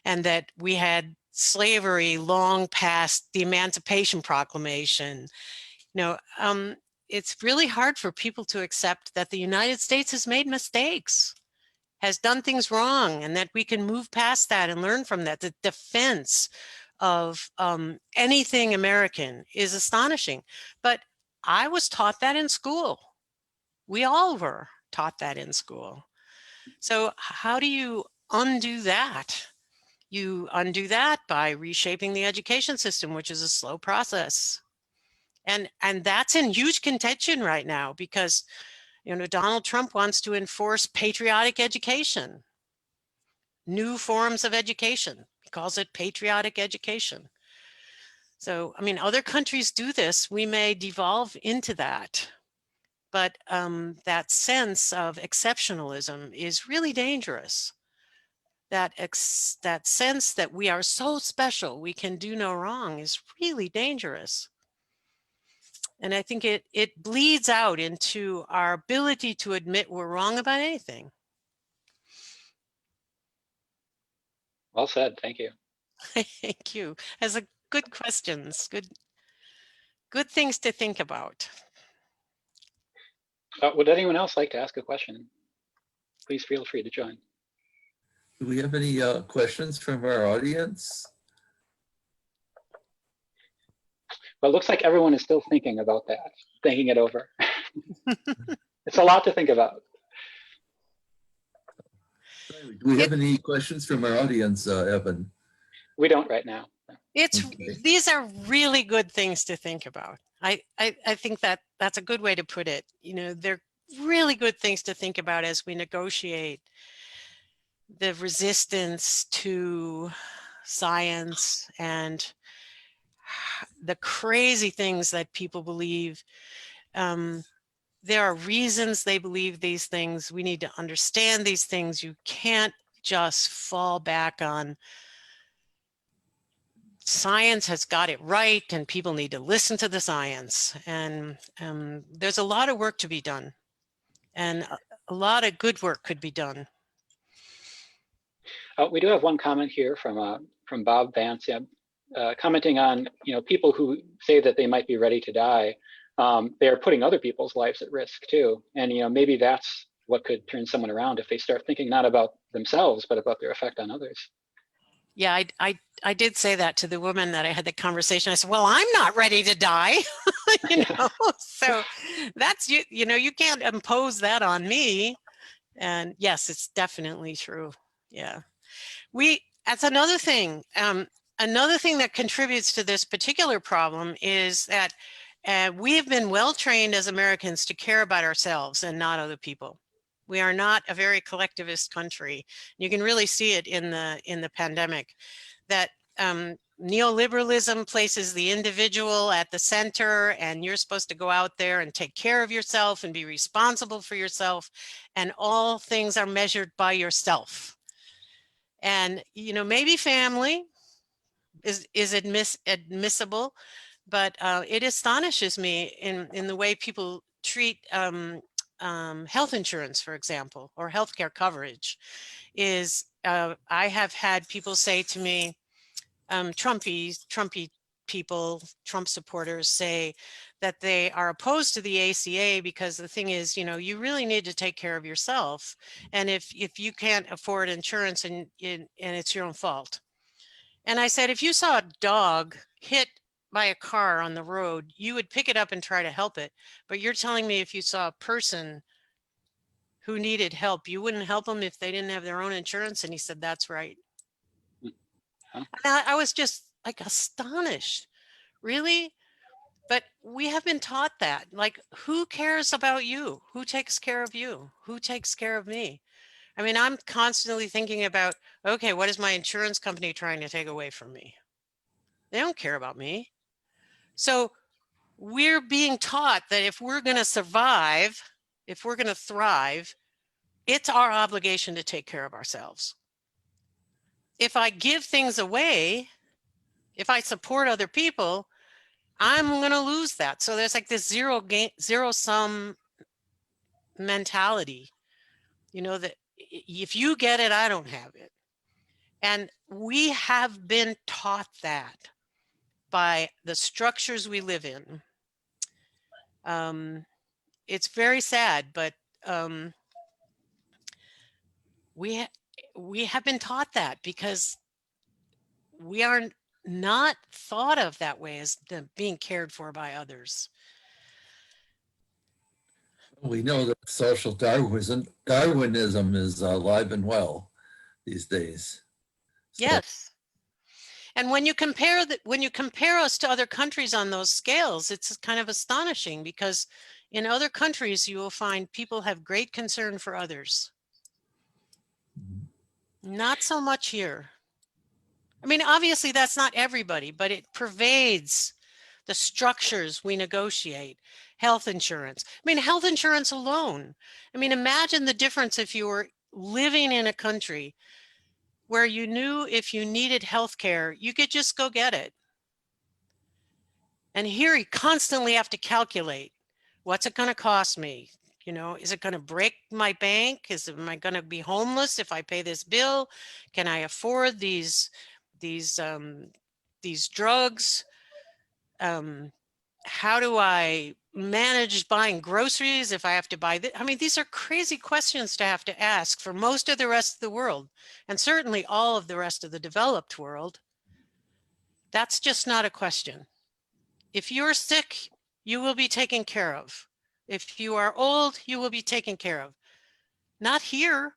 that we had slavery long past the Emancipation Proclamation. You know, it's really hard for people to accept that the United States has made mistakes, has done things wrong, and that we can move past that and learn from that. The defense of anything American is astonishing. But I was taught that in school. We all were taught that in school. So how do you undo that? You undo that by reshaping the education system, which is a slow process. And that's in huge contention right now because, you know, Donald Trump wants to enforce patriotic education, new forms of education. He calls it patriotic education. So, I mean, other countries do this. We may devolve into that. But that sense of exceptionalism is really dangerous. That sense that we are so special, we can do no wrong is really dangerous. And I think it bleeds out into our ability to admit we're wrong about anything. Well said. Thank you. Thank you. As a good questions, good things to think about. Would anyone else like to ask a question? Please feel free to join. Do we have any questions from our audience? Well, it looks like everyone is still thinking about that, thinking it over. It's a lot to think about. Do we have any questions from our audience, Evan? We don't right now. These are really good things to think about. I think that's a good way to put it. You know, they're really good things to think about as we negotiate the resistance to science and the crazy things that people believe. There are reasons they believe these things. We need to understand these things. You can't just fall back on science has got it right and people need to listen to the science. And there's a lot of work to be done, and a lot of good work could be done. We do have one comment here from Bob Vance, commenting on, you know, people who say that they might be ready to die. They're putting other people's lives at risk too. And, you know, maybe that's what could turn someone around if they start thinking not about themselves, but about their effect on others. Yeah, I did say that to the woman that I had the conversation. I said, well, I'm not ready to die, you know, so that's, you know, you can't impose that on me. And yes, it's definitely true. Yeah. That's another thing. Another thing that contributes to this particular problem is that we have been well trained as Americans to care about ourselves and not other people. We are not a very collectivist country. You can really see it in the pandemic, that neoliberalism places the individual at the center, and you're supposed to go out there and take care of yourself and be responsible for yourself, and all things are measured by yourself. And, you know, maybe family is admissible, but it astonishes me in the way people treat health insurance, for example, or healthcare coverage. I have had people say to me, Trumpy people, Trump supporters say that they are opposed to the ACA because the thing is, you know, you really need to take care of yourself. And if you can't afford insurance and it's your own fault. And I said, if you saw a dog hit by a car on the road, you would pick it up and try to help it. But you're telling me if you saw a person who needed help, you wouldn't help them if they didn't have their own insurance? And he said, that's right. Huh? I was just like astonished, really? But we have been taught that, like, who cares about you? Who takes care of you? Who takes care of me? I mean, I'm constantly thinking about, okay, what is my insurance company trying to take away from me? They don't care about me. So we're being taught that if we're going to survive, if we're going to thrive, it's our obligation to take care of ourselves. If I give things away, if I support other people, I'm going to lose that. So there's like this zero sum mentality, you know, that if you get it, I don't have it. And we have been taught that by the structures we live in. It's very sad, but we have been taught that because we are not thought of that way as being cared for by others. We know that social Darwinism is alive and well these days. So, Yes. And when you compare us to other countries on those scales, it's kind of astonishing because in other countries, you will find people have great concern for others. Not so much here. I mean, obviously that's not everybody, but it pervades the structures we negotiate. Health insurance. I mean, health insurance alone. I mean, imagine the difference if you were living in a country where you knew if you needed health care, you could just go get it. And here you constantly have to calculate, what's it going to cost me? You know, is it going to break my bank? Am I going to be homeless if I pay this bill? Can I afford these drugs? How do I manage buying groceries if I have to buy this? I mean, these are crazy questions to have to ask for most of the rest of the world, and certainly all of the rest of the developed world. That's just not a question. If you're sick, you will be taken care of. If you are old, you will be taken care of. Not here.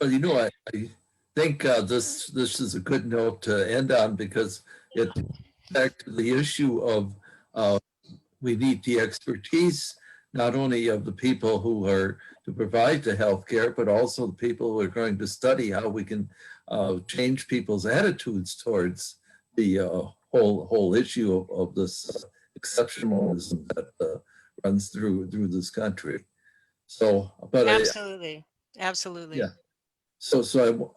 well, you know, I think this is a good note to end on because it back to the issue of we need the expertise not only of the people who are to provide the healthcare, but also the people who are going to study how we can change people's attitudes towards the whole issue of this exceptionalism that runs through this country. So, but Absolutely. Absolutely. yeah. So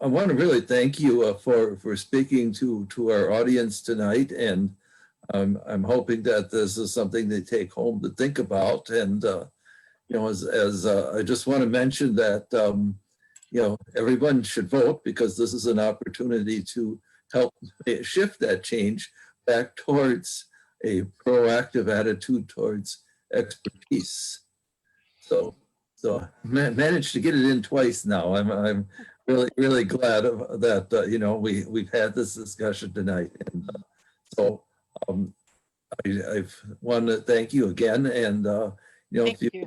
I want to really thank you for speaking to our audience tonight, and I'm hoping that this is something they take home to think about. And you know, as I just want to mention that you know, everyone should vote because this is an opportunity to help shift that change back towards a proactive attitude towards expertise. So managed to get it in twice now. I'm really glad that you know, we've had this discussion tonight, and so I want to thank you again, and you know, Thank if you you.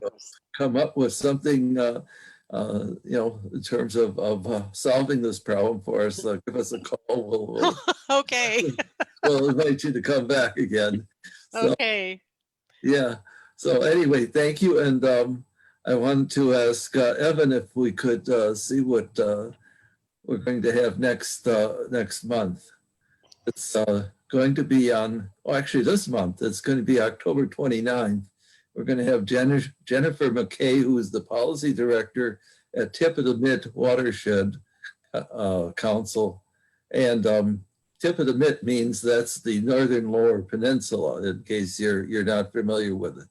come up with something you know, in terms of solving this problem for us, give us a call. Okay. We'll invite you to come back again. So Okay. yeah. So anyway, thank you, and I wanted to ask Evan if we could see what we're going to have next month. It's going to be on, oh, actually this month, it's going to be October 29th. We're going to have Jennifer McKay, who is the policy director at Tip of the Mitt Watershed Council. And Tip of the Mitt means that's the northern lower peninsula, in case you're not familiar with it.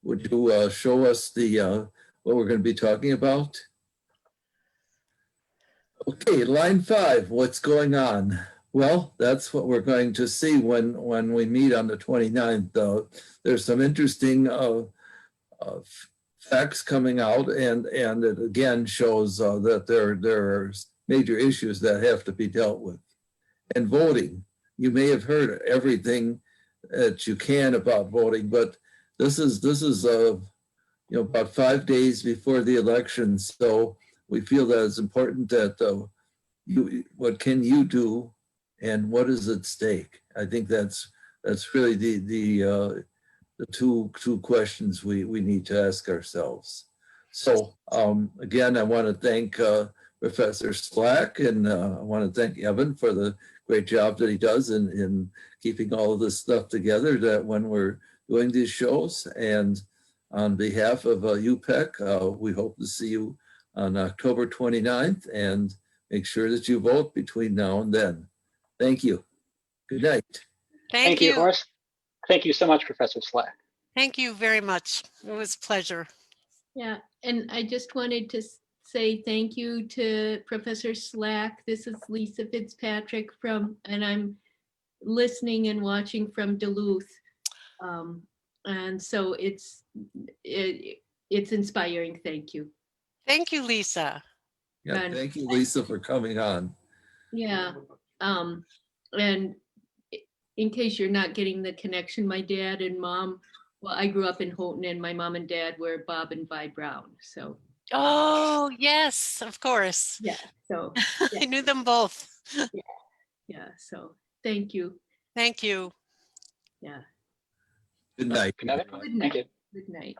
Would you show us the what we're going to be talking about? Okay, line 5, what's going on? Well, that's what we're going to see when we meet on the 29th. There's some interesting facts coming out, and it again shows that there are major issues that have to be dealt with. And voting, you may have heard everything that you can about voting, but this is about 5 days before the election, so we feel that it's important that what can you do and what is at stake? I think that's really the two questions we need to ask ourselves. So again, I want to thank Professor Slack, and I want to thank Evan for the great job that he does in keeping all of this stuff together, that when we're doing these shows. And on behalf of UPEC, we hope to see you on October 29th, and make sure that you vote between now and then. Thank you. Good night. Thank you, Horace. Thank you so much, Professor Slack. Thank you very much. It was a pleasure. Yeah, and I just wanted to say thank you to Professor Slack. This is Lisa Fitzpatrick and I'm listening and watching from Duluth. And so it's inspiring. Thank you. Thank you, Lisa. Yeah, And thank you, Lisa, for coming on. yeah, and in case you're not getting the connection, my dad and mom, well, I grew up in Houghton, and my mom and dad were Bob and Vi Brown. So. Oh, yes, of course. Yeah. So. Yeah. I knew them both. Yeah. So thank you. Thank you. Yeah. Good night. Good night. Good night. Thank you. Good night.